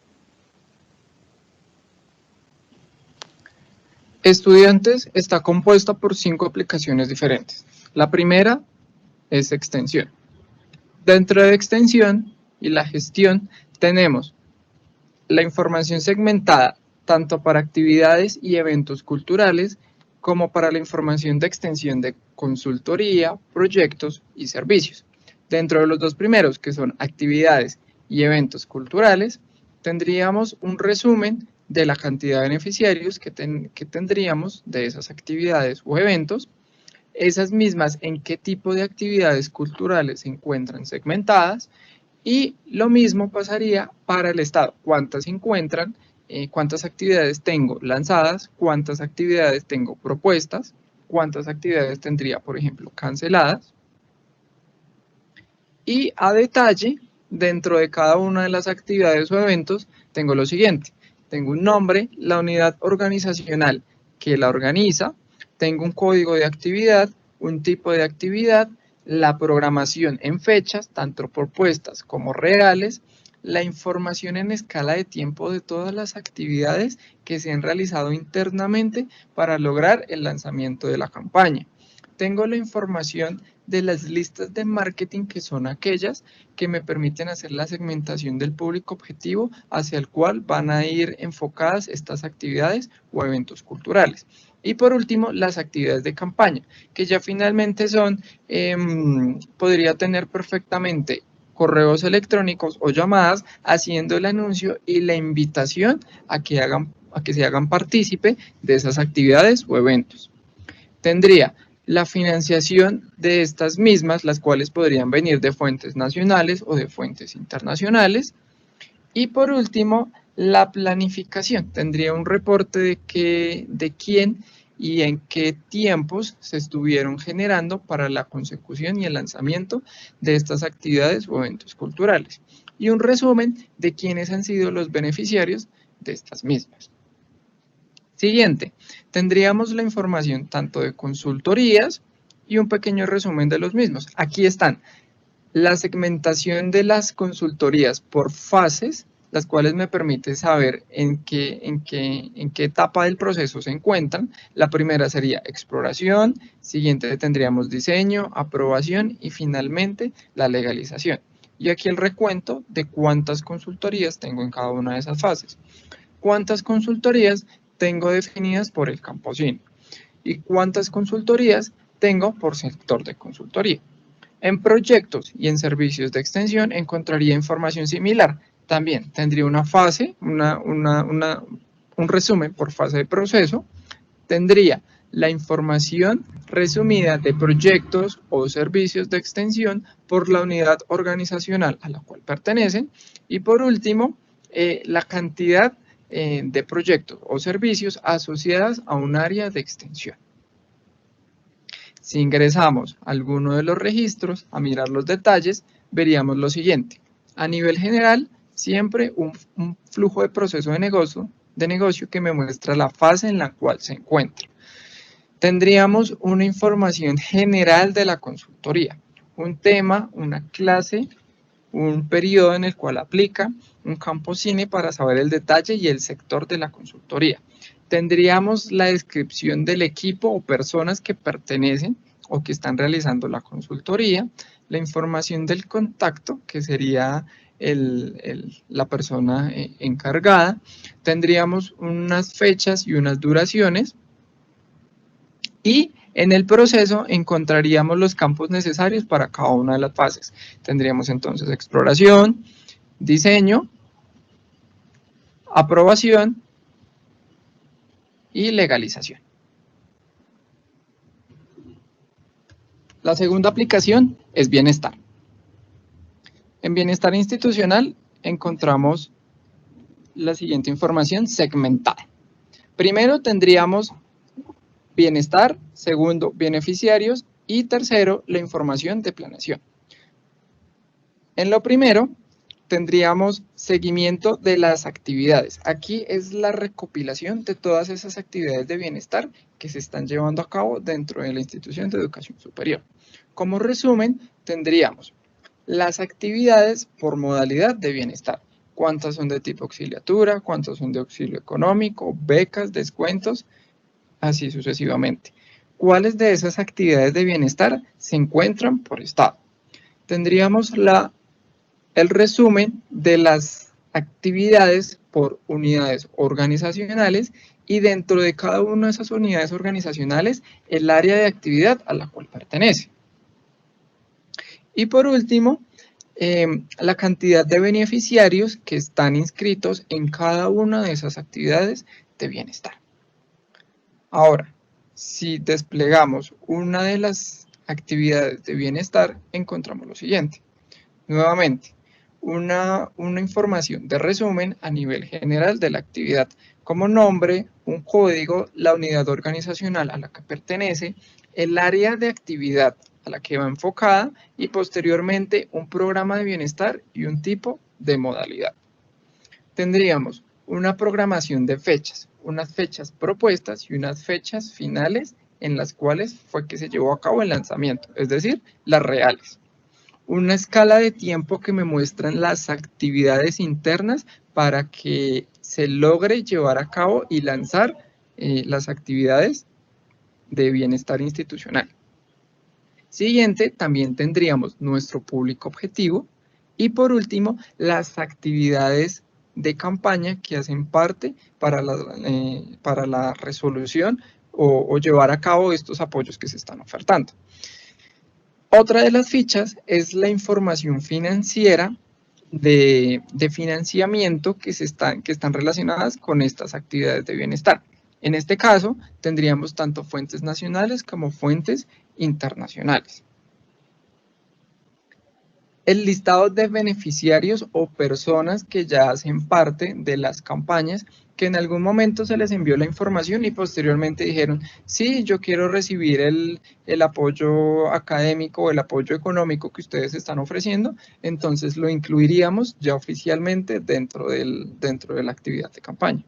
Estudiantes está compuesta por 5 aplicaciones diferentes. La primera es extensión. Dentro de extensión y la gestión tenemos la información segmentada tanto para actividades y eventos culturales como para la información de extensión de consultoría, proyectos y servicios. Dentro de los dos primeros, que son actividades y eventos culturales, tendríamos un resumen de la cantidad de beneficiarios que tendríamos de esas actividades o eventos, esas mismas en qué tipo de actividades culturales se encuentran segmentadas y lo mismo pasaría para el estado, cuántas se encuentran, cuántas actividades tengo lanzadas, cuántas actividades tengo propuestas, cuántas actividades tendría, por ejemplo, canceladas. Y a detalle, dentro de cada una de las actividades o eventos, tengo lo siguiente. Tengo un nombre, la unidad organizacional que la organiza, tengo un código de actividad, un tipo de actividad, la programación en fechas, tanto propuestas como reales, la información en escala de tiempo de todas las actividades que se han realizado internamente para lograr el lanzamiento de la campaña. Tengo la información de las listas de marketing, que son aquellas que me permiten hacer la segmentación del público objetivo hacia el cual van a ir enfocadas estas actividades o eventos culturales. Y por último, las actividades de campaña, que ya finalmente son, podría tener perfectamente correos electrónicos o llamadas haciendo el anuncio y la invitación a que se hagan partícipe de esas actividades o eventos. Tendría la financiación de estas mismas, las cuales podrían venir de fuentes nacionales o de fuentes internacionales. Y por último, la planificación. Tendría un reporte de quién y en qué tiempos se estuvieron generando para la consecución y el lanzamiento de estas actividades o eventos culturales. Y un resumen de quiénes han sido los beneficiarios de estas mismas. Siguiente, tendríamos la información tanto de consultorías y un pequeño resumen de los mismos. Aquí están la segmentación de las consultorías por fases, las cuales me permite saber en qué etapa del proceso se encuentran. La primera sería exploración, siguiente tendríamos diseño, aprobación y finalmente la legalización. Y aquí el recuento de cuántas consultorías tengo en cada una de esas fases. ¿Cuántas consultorías tengo definidas por el Camposino? ¿Y cuántas consultorías tengo por sector de consultoría? En proyectos y en servicios de extensión encontraría información similar. También tendría una fase, un resumen por fase de proceso. Tendría la información resumida de proyectos o servicios de extensión por la unidad organizacional a la cual pertenecen. Y por último, la cantidad de proyectos o servicios asociadas a un área de extensión. Si ingresamos a alguno de los registros a mirar los detalles, veríamos lo siguiente. A nivel general, siempre un flujo de proceso de negocio que me muestra la fase en la cual se encuentra. Tendríamos una información general de la consultoría, un tema, una clase, un periodo en el cual aplica, un campo cine para saber el detalle y el sector de la consultoría. Tendríamos la descripción del equipo o personas que pertenecen o que están realizando la consultoría, la información del contacto, que sería la persona encargada. Tendríamos unas fechas y unas duraciones y en el proceso encontraríamos los campos necesarios para cada una de las fases. Tendríamos entonces exploración, diseño, aprobación y legalización. La segunda aplicación es bienestar. En bienestar institucional encontramos la siguiente información segmentada. Primero tendríamos bienestar, segundo, beneficiarios y tercero, la información de planeación. En lo primero, tendríamos seguimiento de las actividades. Aquí es la recopilación de todas esas actividades de bienestar que se están llevando a cabo dentro de la institución de educación superior. Como resumen, tendríamos las actividades por modalidad de bienestar. ¿Cuántas son de tipo auxiliatura? ¿Cuántas son de auxilio económico? ¿Becas? ¿Descuentos? Así sucesivamente. ¿Cuáles de esas actividades de bienestar se encuentran por estado? Tendríamos el resumen de las actividades por unidades organizacionales y dentro de cada una de esas unidades organizacionales el área de actividad a la cual pertenece. Y por último, la cantidad de beneficiarios que están inscritos en cada una de esas actividades de bienestar. Ahora, si desplegamos una de las actividades de bienestar, encontramos lo siguiente. Nuevamente, una información de resumen a nivel general de la actividad, como nombre, un código, la unidad organizacional a la que pertenece, el área de actividad a la que va enfocada y posteriormente un programa de bienestar y un tipo de modalidad. Tendríamos una programación de fechas, unas fechas propuestas y unas fechas finales en las cuales fue que se llevó a cabo el lanzamiento, es decir, las reales. Una escala de tiempo que me muestran las actividades internas para que se logre llevar a cabo y lanzar las actividades de bienestar institucional. Siguiente, también tendríamos nuestro público objetivo y por último, las actividades de campaña que hacen parte para la resolución o llevar a cabo estos apoyos que se están ofertando. Otra de las fichas es la información financiera de financiamiento que están relacionadas con estas actividades de bienestar. En este caso, tendríamos tanto fuentes nacionales como fuentes internacionales. El listado de beneficiarios o personas que ya hacen parte de las campañas, que en algún momento se les envió la información y posteriormente dijeron, sí, yo quiero recibir el apoyo académico o el apoyo económico que ustedes están ofreciendo, entonces lo incluiríamos ya oficialmente dentro de la actividad de campaña.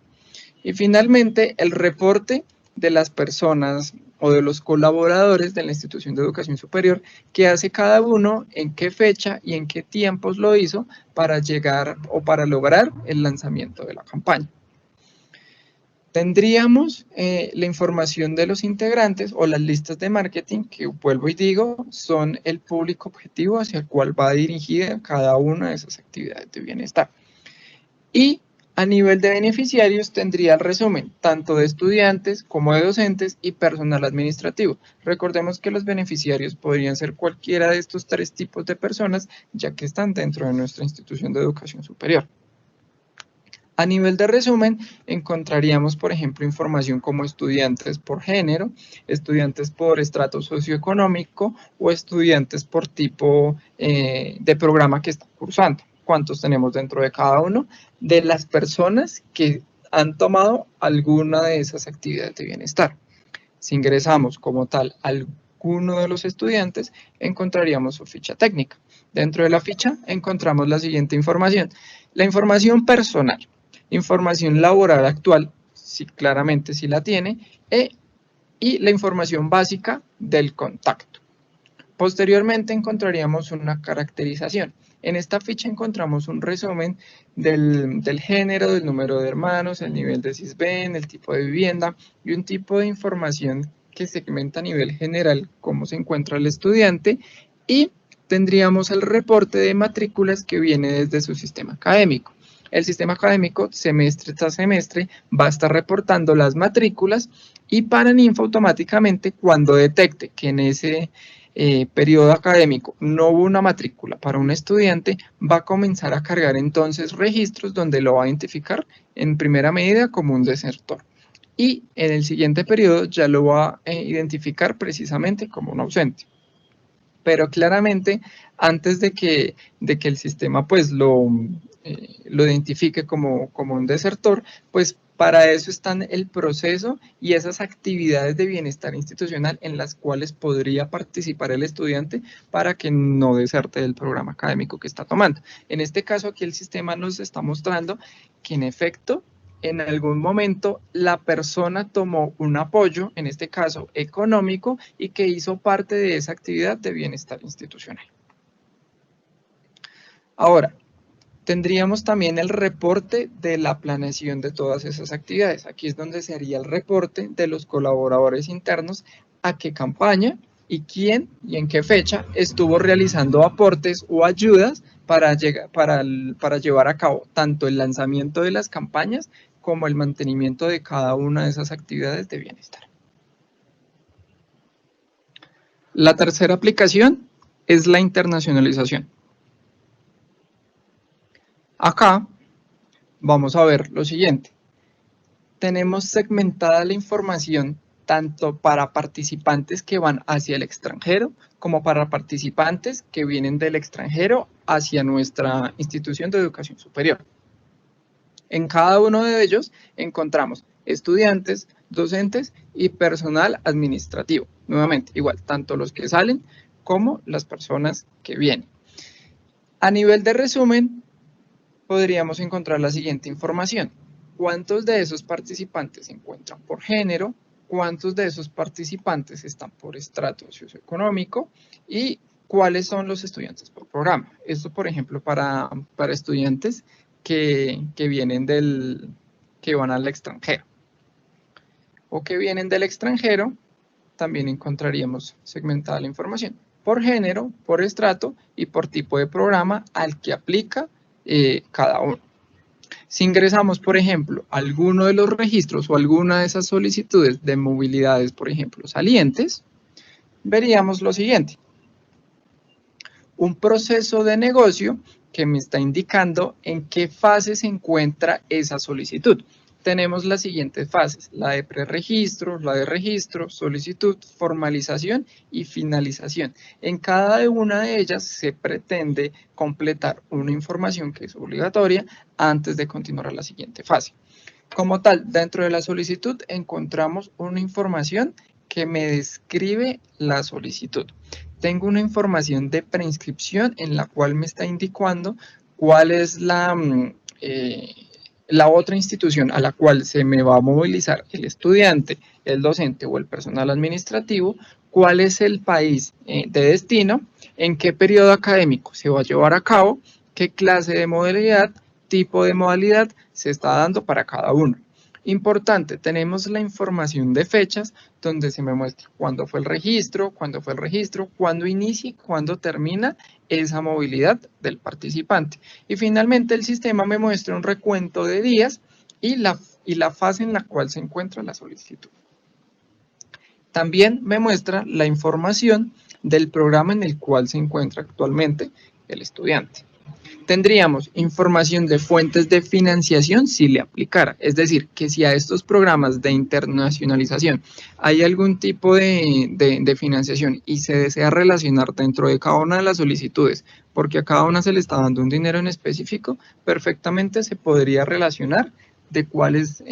Y finalmente, el reporte de las personas o de los colaboradores de la institución de educación superior, que hace cada uno, en qué fecha y en qué tiempos lo hizo para llegar o para lograr el lanzamiento de la campaña. Tendríamos la información de los integrantes o las listas de marketing, que vuelvo y digo, son el público objetivo hacia el cual va dirigida cada una de esas actividades de bienestar. Y a nivel de beneficiarios tendría el resumen tanto de estudiantes como de docentes y personal administrativo. Recordemos que los beneficiarios podrían ser cualquiera de estos tres tipos de personas, ya que están dentro de nuestra institución de educación superior. A nivel de resumen, encontraríamos, por ejemplo, información como estudiantes por género, estudiantes por estrato socioeconómico o estudiantes por tipo de programa que están cursando. ¿Cuántos tenemos dentro de cada uno de las personas que han tomado alguna de esas actividades de bienestar? Si ingresamos como tal a alguno de los estudiantes, encontraríamos su ficha técnica. Dentro de la ficha encontramos la siguiente información. La información personal. Información laboral actual, sí, claramente sí la tiene, y la información básica del contacto. Posteriormente encontraríamos una caracterización. En esta ficha encontramos un resumen del género, del número de hermanos, el nivel de SISBEN, el tipo de vivienda y un tipo de información que segmenta a nivel general cómo se encuentra el estudiante, y tendríamos el reporte de matrículas que viene desde su sistema académico. El sistema académico, semestre tras semestre, va a estar reportando las matrículas y Paraninfo automáticamente, cuando detecte que en ese periodo académico no hubo una matrícula para un estudiante, va a comenzar a cargar entonces registros donde lo va a identificar en primera medida como un desertor. Y en el siguiente periodo ya lo va a identificar precisamente como un ausente. Pero claramente, antes de que el sistema pues lo identifique como un desertor, pues para eso están el proceso y esas actividades de bienestar institucional en las cuales podría participar el estudiante para que no deserte del programa académico que está tomando. En este caso, aquí el sistema nos está mostrando que en efecto, en algún momento la persona tomó un apoyo, en este caso económico, y que hizo parte de esa actividad de bienestar institucional. Ahora, tendríamos también el reporte de la planeación de todas esas actividades. Aquí es donde se haría el reporte de los colaboradores internos, a qué campaña y quién y en qué fecha estuvo realizando aportes o ayudas para llevar a cabo tanto el lanzamiento de las campañas como el mantenimiento de cada una de esas actividades de bienestar. La tercera aplicación es la internacionalización. Acá vamos a ver lo siguiente. Tenemos segmentada la información tanto para participantes que van hacia el extranjero como para participantes que vienen del extranjero hacia nuestra institución de educación superior. En cada uno de ellos encontramos estudiantes, docentes y personal administrativo. Nuevamente, igual, tanto los que salen como las personas que vienen. A nivel de resumen, podríamos encontrar la siguiente información. ¿Cuántos de esos participantes se encuentran por género? ¿Cuántos de esos participantes están por estrato socioeconómico? Y ¿cuáles son los estudiantes por programa? Esto, por ejemplo, para estudiantes que van al extranjero o que vienen del extranjero, también encontraríamos segmentada la información por género, por estrato y por tipo de programa al que aplica cada uno. Si ingresamos, por ejemplo, alguno de los registros o alguna de esas solicitudes de movilidades, por ejemplo, salientes, veríamos lo siguiente. Un proceso de negocio que me está indicando en qué fase se encuentra esa solicitud. Tenemos las siguientes fases, la de preregistro, la de registro, solicitud, formalización y finalización. En cada una de ellas se pretende completar una información que es obligatoria antes de continuar a la siguiente fase. Como tal, dentro de la solicitud encontramos una información que me describe la solicitud. Tengo una información de preinscripción en la cual me está indicando cuál es la otra institución a la cual se me va a movilizar el estudiante, el docente o el personal administrativo, cuál es el país de destino, en qué periodo académico se va a llevar a cabo, qué clase de modalidad, tipo de modalidad se está dando para cada uno. Importante, tenemos la información de fechas donde se me muestra cuándo fue el registro, cuándo inicia y cuándo termina esa movilidad del participante. Y finalmente el sistema me muestra un recuento de días y la fase en la cual se encuentra la solicitud. También me muestra la información del programa en el cual se encuentra actualmente el estudiante. Tendríamos información de fuentes de financiación si le aplicara, es decir, que si a estos programas de internacionalización hay algún tipo de financiación y se desea relacionar dentro de cada una de las solicitudes, porque a cada una se le está dando un dinero en específico, perfectamente se podría relacionar de cuál es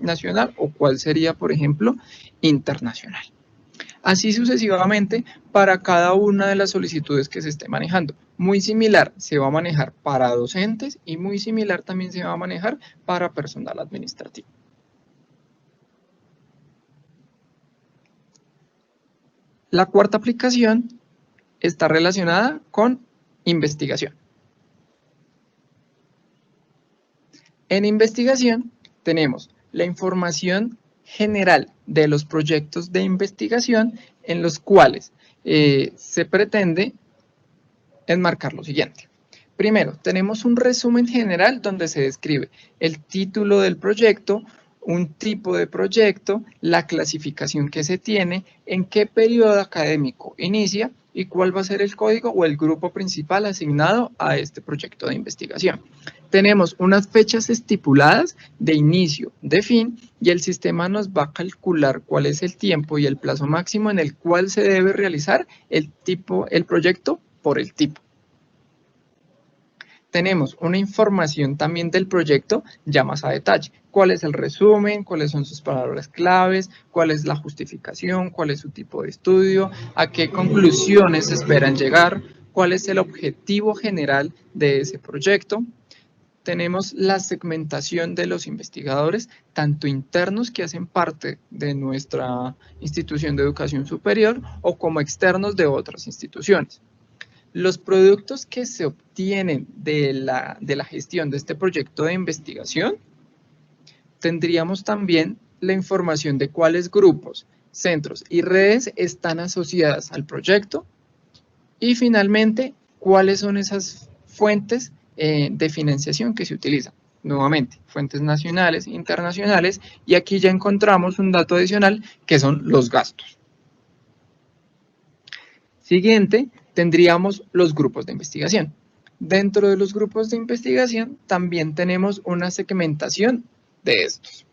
nacional o cuál sería, por ejemplo, internacional. Así sucesivamente para cada una de las solicitudes que se esté manejando. Muy similar se va a manejar para docentes y muy similar también se va a manejar para personal administrativo. La cuarta aplicación está relacionada con investigación. En investigación tenemos la información general de los proyectos de investigación en los cuales se pretende enmarcar lo siguiente. Primero, tenemos un resumen general donde se describe el título del proyecto, un tipo de proyecto, la clasificación que se tiene, en qué periodo académico inicia y cuál va a ser el código o el grupo principal asignado a este proyecto de investigación. Tenemos unas fechas estipuladas de inicio, de fin, y el sistema nos va a calcular cuál es el tiempo y el plazo máximo en el cual se debe realizar el proyecto por el tipo. Tenemos una información también del proyecto ya más a detalle. ¿Cuál es el resumen? ¿Cuáles son sus palabras claves? ¿Cuál es la justificación? ¿Cuál es su tipo de estudio? ¿A qué conclusiones esperan llegar? ¿Cuál es el objetivo general de ese proyecto? Tenemos la segmentación de los investigadores, tanto internos que hacen parte de nuestra institución de educación superior o como externos de otras instituciones. Los productos que se obtienen de la gestión de este proyecto de investigación, tendríamos también la información de cuáles grupos, centros y redes están asociadas al proyecto y finalmente cuáles son esas fuentes de financiación que se utilizan. Nuevamente, fuentes nacionales e internacionales y aquí ya encontramos un dato adicional que son los gastos. Siguiente, tendríamos los grupos de investigación. Dentro de los grupos de investigación también tenemos una segmentación de estos.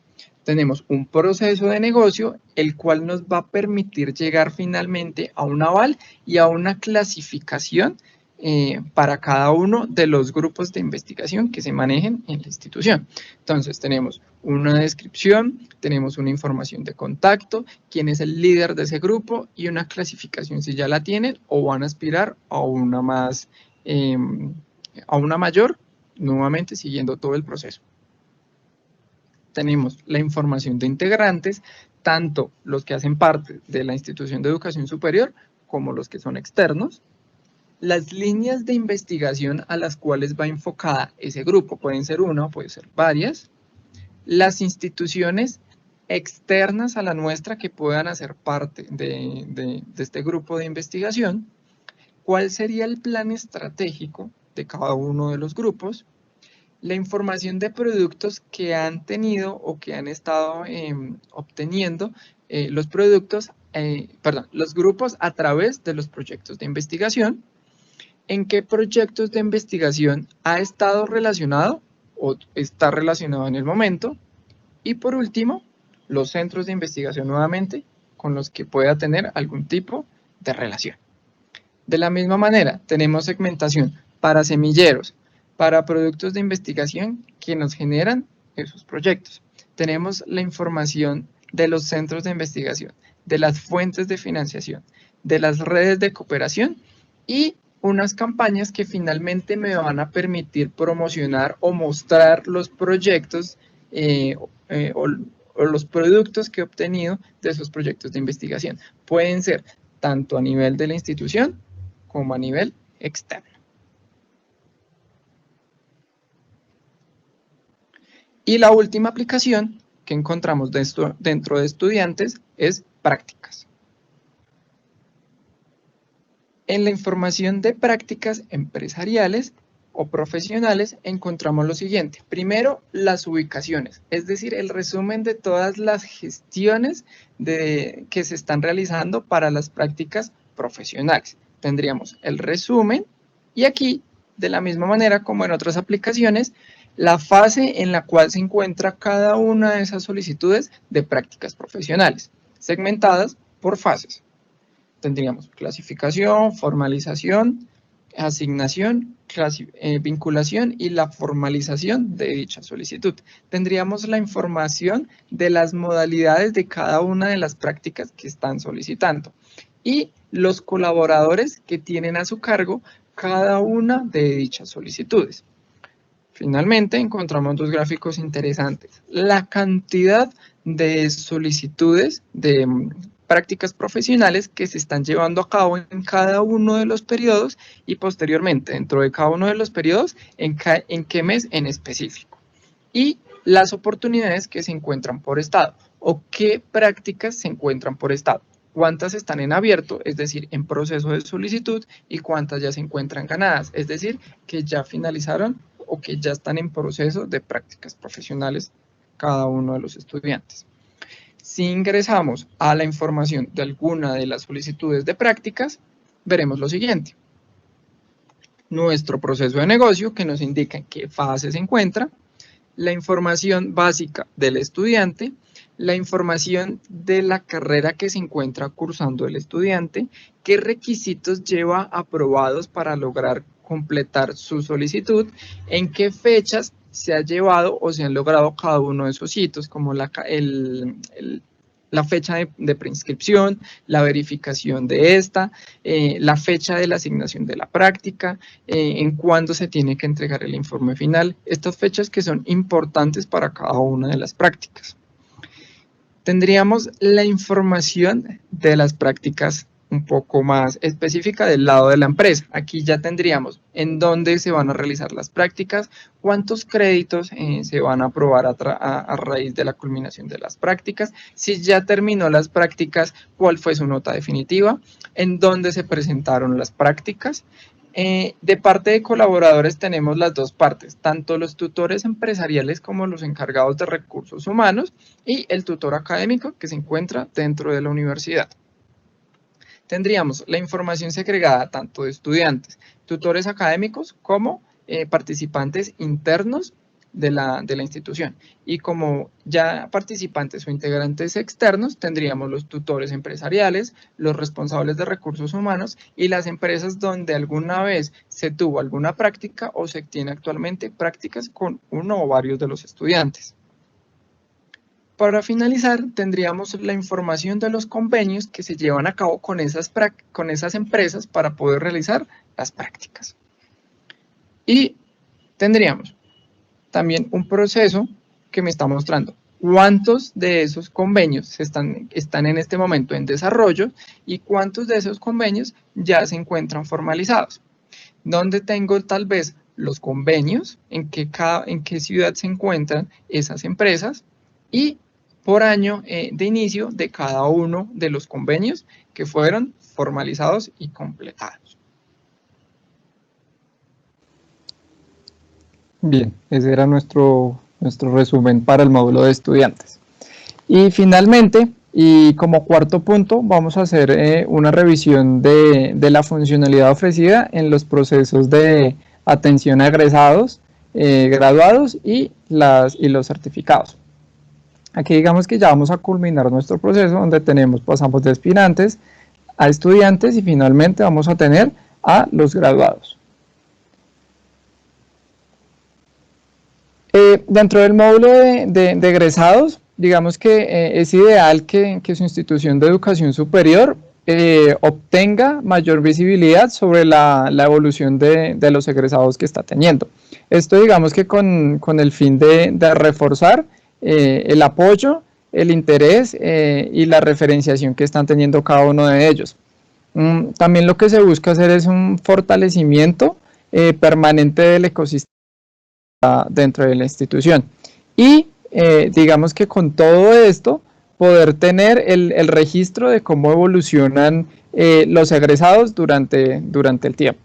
Tenemos un proceso de negocio, el cual nos va a permitir llegar finalmente a un aval y a una clasificación para cada uno de los grupos de investigación que se manejen en la institución. Entonces tenemos una descripción, tenemos una información de contacto, quién es el líder de ese grupo y una clasificación si ya la tienen o van a aspirar a una más, a una mayor, nuevamente siguiendo todo el proceso. Tenemos la información de integrantes, tanto los que hacen parte de la institución de educación superior como los que son externos. Las líneas de investigación a las cuales va enfocada ese grupo, pueden ser una o pueden ser varias. Las instituciones externas a la nuestra que puedan hacer parte de este grupo de investigación. ¿Cuál sería el plan estratégico de cada uno de los grupos? La información de productos que han tenido o que han estado obteniendo los productos, los grupos a través de los proyectos de investigación. ¿En qué proyectos de investigación ha estado relacionado o está relacionado en el momento? Y por último, los centros de investigación nuevamente con los que pueda tener algún tipo de relación. De la misma manera, tenemos segmentación para semilleros, para productos de investigación que nos generan esos proyectos. Tenemos la información de los centros de investigación, de las fuentes de financiación, de las redes de cooperación y unas campañas que finalmente me van a permitir promocionar o mostrar los proyectos o los productos que he obtenido de esos proyectos de investigación. Pueden ser tanto a nivel de la institución como a nivel externo. Y la última aplicación que encontramos dentro de estudiantes es prácticas. En la información de prácticas empresariales o profesionales encontramos lo siguiente. Primero, las ubicaciones, es decir, el resumen de todas las gestiones que se están realizando para las prácticas profesionales. Tendríamos el resumen y aquí, de la misma manera como en otras aplicaciones, la fase en la cual se encuentra cada una de esas solicitudes de prácticas profesionales, segmentadas por fases. Tendríamos clasificación, formalización, asignación, vinculación y la formalización de dicha solicitud. Tendríamos la información de las modalidades de cada una de las prácticas que están solicitando y los colaboradores que tienen a su cargo cada una de dichas solicitudes. Finalmente, encontramos dos gráficos interesantes. La cantidad de solicitudes de prácticas profesionales que se están llevando a cabo en cada uno de los periodos y posteriormente, dentro de cada uno de los periodos, en qué mes en específico. Y las oportunidades que se encuentran por estado o qué prácticas se encuentran por estado. Cuántas están en abierto, es decir, en proceso de solicitud, y cuántas ya se encuentran ganadas, es decir, que ya finalizaron o que ya están en proceso de prácticas profesionales cada uno de los estudiantes. Si ingresamos a la información de alguna de las solicitudes de prácticas, veremos lo siguiente. Nuestro proceso de negocio que nos indica en qué fase se encuentra, la información básica del estudiante, la información de la carrera que se encuentra cursando el estudiante, qué requisitos lleva aprobados para lograr completar su solicitud, en qué fechas se ha llevado o se han logrado cada uno de esos hitos, como la fecha de preinscripción, la verificación de esta, la fecha de la asignación de la práctica, en cuándo se tiene que entregar el informe final, estas fechas que son importantes para cada una de las prácticas. Tendríamos la información de las prácticas un poco más específica del lado de la empresa. Aquí ya tendríamos en dónde se van a realizar las prácticas, cuántos créditos se van a aprobar a raíz de la culminación de las prácticas, si ya terminó las prácticas, cuál fue su nota definitiva, en dónde se presentaron las prácticas. De parte de colaboradores tenemos las dos partes, tanto los tutores empresariales como los encargados de recursos humanos y el tutor académico que se encuentra dentro de la universidad. Tendríamos la información segregada tanto de estudiantes, tutores académicos como participantes internos de la institución. Y como ya participantes o integrantes externos, tendríamos los tutores empresariales, los responsables de recursos humanos y las empresas donde alguna vez se tuvo alguna práctica o se tiene actualmente prácticas con uno o varios de los estudiantes. Para finalizar, tendríamos la información de los convenios que se llevan a cabo con esas empresas para poder realizar las prácticas. Y tendríamos también un proceso que me está mostrando cuántos de esos convenios están en este momento en desarrollo y cuántos de esos convenios ya se encuentran formalizados. Donde tengo tal vez los convenios, en qué ciudad se encuentran esas empresas y por año de inicio de cada uno de los convenios que fueron formalizados y completados. Bien, ese era nuestro resumen para el módulo de estudiantes. Y finalmente, y como cuarto punto, vamos a hacer una revisión de la funcionalidad ofrecida en los procesos de atención a egresados, graduados y los certificados. Aquí digamos que ya vamos a culminar nuestro proceso donde pasamos de aspirantes a estudiantes y finalmente vamos a tener a los graduados. Dentro del módulo de egresados, digamos que es ideal que su institución de educación superior obtenga mayor visibilidad sobre la evolución de los egresados que está teniendo. Esto digamos que con el fin de reforzar el apoyo, el interés y la referenciación que están teniendo cada uno de ellos. También lo que se busca hacer es un fortalecimiento permanente del ecosistema dentro de la institución. Y digamos que con todo esto, poder tener el registro de cómo evolucionan los egresados durante el tiempo.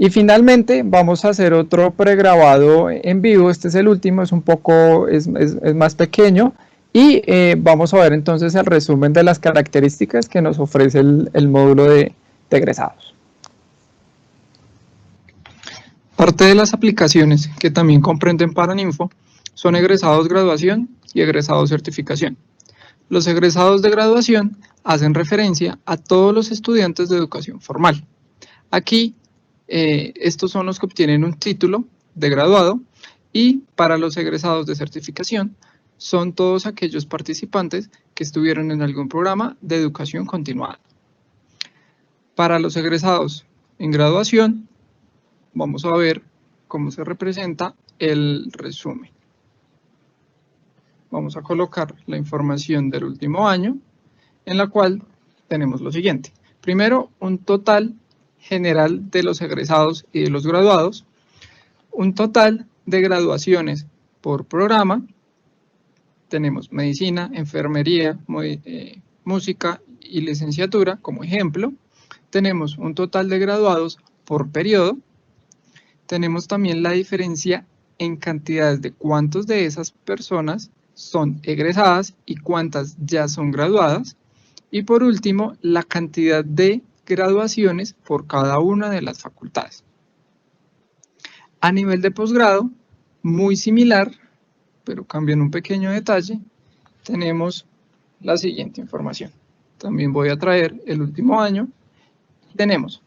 Y finalmente vamos a hacer otro pregrabado en vivo. Este es el último, es más pequeño. Y vamos a ver entonces el resumen de las características que nos ofrece el módulo de egresados. Parte de las aplicaciones que también comprenden Paraninfo son egresados graduación y egresados certificación. Los egresados de graduación hacen referencia a todos los estudiantes de educación formal. Aquí, estos son los que obtienen un título de graduado y para los egresados de certificación son todos aquellos participantes que estuvieron en algún programa de educación continuada. Para los egresados en graduación, vamos a ver cómo se representa el resumen. Vamos a colocar la información del último año, en la cual tenemos lo siguiente. Primero, un total general de los egresados y de los graduados, un total de graduaciones por programa, tenemos medicina, enfermería, música y licenciatura como ejemplo, tenemos un total de graduados por periodo, tenemos también la diferencia en cantidades de cuántos de esas personas son egresadas y cuántas ya son graduadas, y por último la cantidad de graduaciones por cada una de las facultades. A nivel de posgrado, muy similar, pero cambia en un pequeño detalle, tenemos la siguiente información. También voy a traer el último año. Tenemos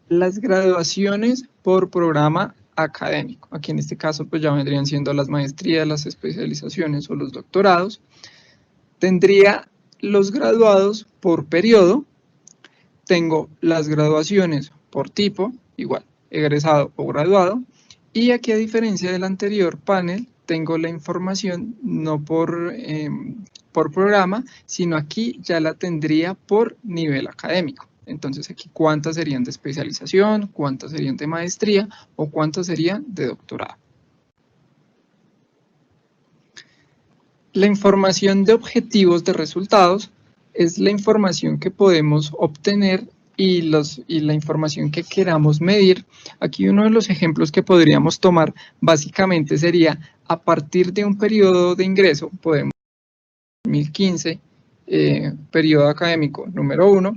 las graduaciones por programa académico. Aquí en este caso pues ya vendrían siendo las maestrías, las especializaciones o los doctorados. Tendría los graduados por periodo. Tengo las graduaciones por tipo, igual, egresado o graduado. Y aquí, a diferencia del anterior panel, tengo la información no por programa, sino aquí ya la tendría por nivel académico. Entonces aquí cuántas serían de especialización, cuántas serían de maestría o cuántas serían de doctorado. La información de objetivos de resultados es la información que podemos obtener y la información que queramos medir. Aquí uno de los ejemplos que podríamos tomar básicamente sería a partir de un periodo de ingreso, podemos 2015, periodo académico número 1,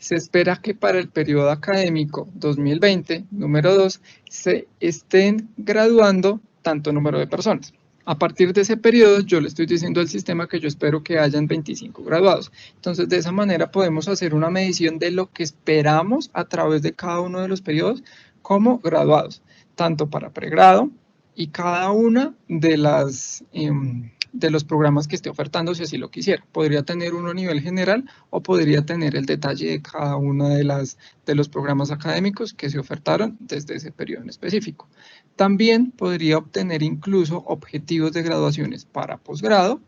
se espera que para el periodo académico 2020, número 2, se estén graduando tanto número de personas. A partir de ese periodo, yo le estoy diciendo al sistema que yo espero que hayan 25 graduados. Entonces, de esa manera podemos hacer una medición de lo que esperamos a través de cada uno de los periodos como graduados, tanto para pregrado y cada una de los programas que esté ofertando, si así lo quisiera. Podría tener uno a nivel general o podría tener el detalle de cada uno de los programas académicos que se ofertaron desde ese periodo en específico. También podría obtener incluso objetivos de graduaciones para posgrado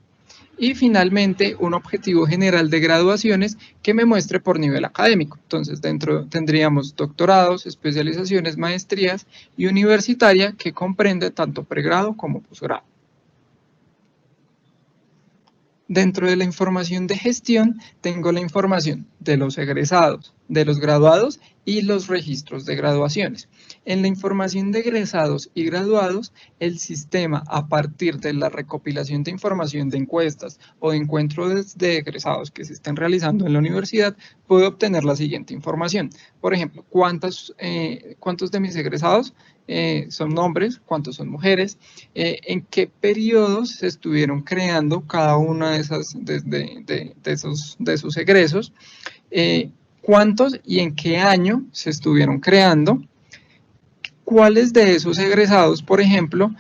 y finalmente un objetivo general de graduaciones que me muestre por nivel académico. Entonces dentro tendríamos doctorados, especializaciones, maestrías y universitaria que comprende tanto pregrado como posgrado. Dentro de la información de gestión tengo la información de los egresados, de los graduados y los registros de graduaciones. En la información de egresados y graduados, el sistema, a partir de la recopilación de información de encuestas o de encuentros de egresados que se estén realizando en la universidad, puede obtener la siguiente información. Por ejemplo, ¿cuántos de mis egresados son hombres, cuántos son mujeres, en qué periodos se estuvieron creando cada una de esos egresos, cuántos y en qué año se estuvieron creando, cuáles de esos egresados, por ejemplo,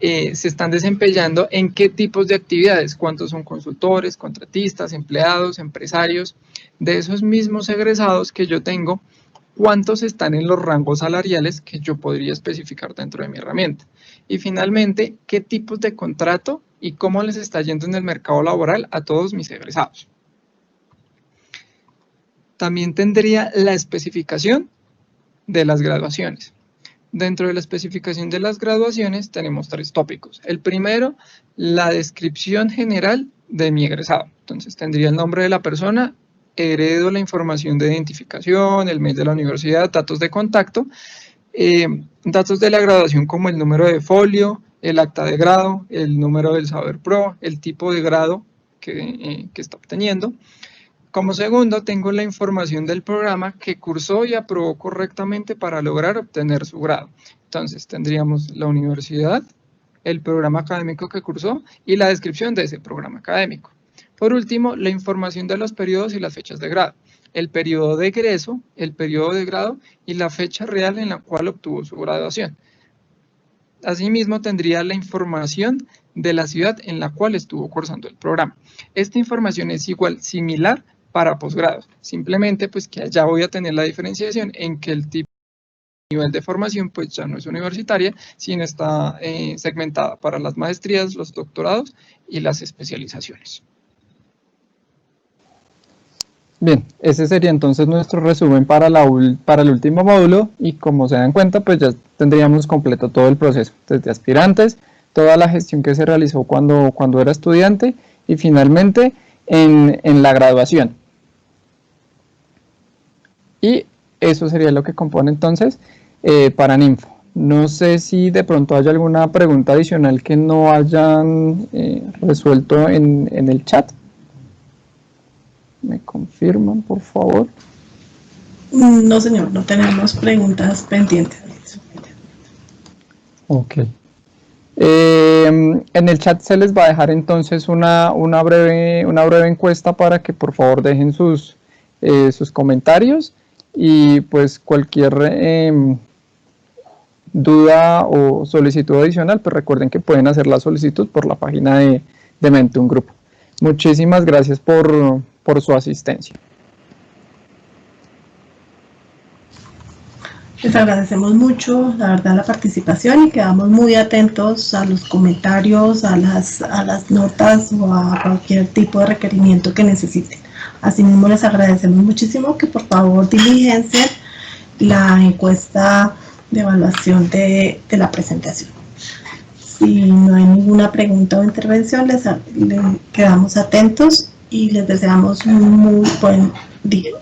se están desempeñando en qué tipos de actividades, cuántos son consultores, contratistas, empleados, empresarios, de esos mismos egresados que yo tengo, cuántos están en los rangos salariales que yo podría especificar dentro de mi herramienta. Y finalmente, qué tipos de contrato y cómo les está yendo en el mercado laboral a todos mis egresados. También tendría la especificación de las graduaciones. Dentro de la especificación de las graduaciones tenemos 3 tópicos. El primero, la descripción general de mi egresado. Entonces tendría el nombre de la persona, heredo la información de identificación, el mail de la universidad, datos de contacto, datos de la graduación como el número de folio, el acta de grado, el número del Saber Pro, el tipo de grado que está obteniendo. Como segundo, tengo la información del programa que cursó y aprobó correctamente para lograr obtener su grado. Entonces, tendríamos la universidad, el programa académico que cursó y la descripción de ese programa académico. Por último, la información de los periodos y las fechas de grado. El periodo de egreso, el periodo de grado y la fecha real en la cual obtuvo su graduación. Asimismo, tendría la información de la ciudad en la cual estuvo cursando el programa. Esta información es similar para posgrados. Simplemente, pues que allá voy a tener la diferenciación en que el tipo de nivel de formación, pues ya no es universitaria, sino está segmentada para las maestrías, los doctorados y las especializaciones. Bien, ese sería entonces nuestro resumen para el último módulo y como se dan cuenta, pues ya tendríamos completo todo el proceso, desde aspirantes, toda la gestión que se realizó cuando era estudiante y finalmente en la graduación. Y eso sería lo que compone entonces Paraninfo. No sé si de pronto haya alguna pregunta adicional que no hayan resuelto en el chat. ¿Me confirman, por favor? No, señor, no tenemos preguntas pendientes. Ok. En el chat se les va a dejar entonces una breve encuesta para que por favor dejen sus comentarios y pues cualquier duda o solicitud adicional, pues recuerden que pueden hacer la solicitud por la página de Mentium Grupo. Muchísimas gracias por su asistencia. Les agradecemos mucho, la verdad, la participación y quedamos muy atentos a los comentarios, a las notas o a cualquier tipo de requerimiento que necesiten. Asimismo, les agradecemos muchísimo que por favor diligencien la encuesta de evaluación de la presentación. Si no hay ninguna pregunta o intervención, les quedamos atentos y les deseamos un muy buen día.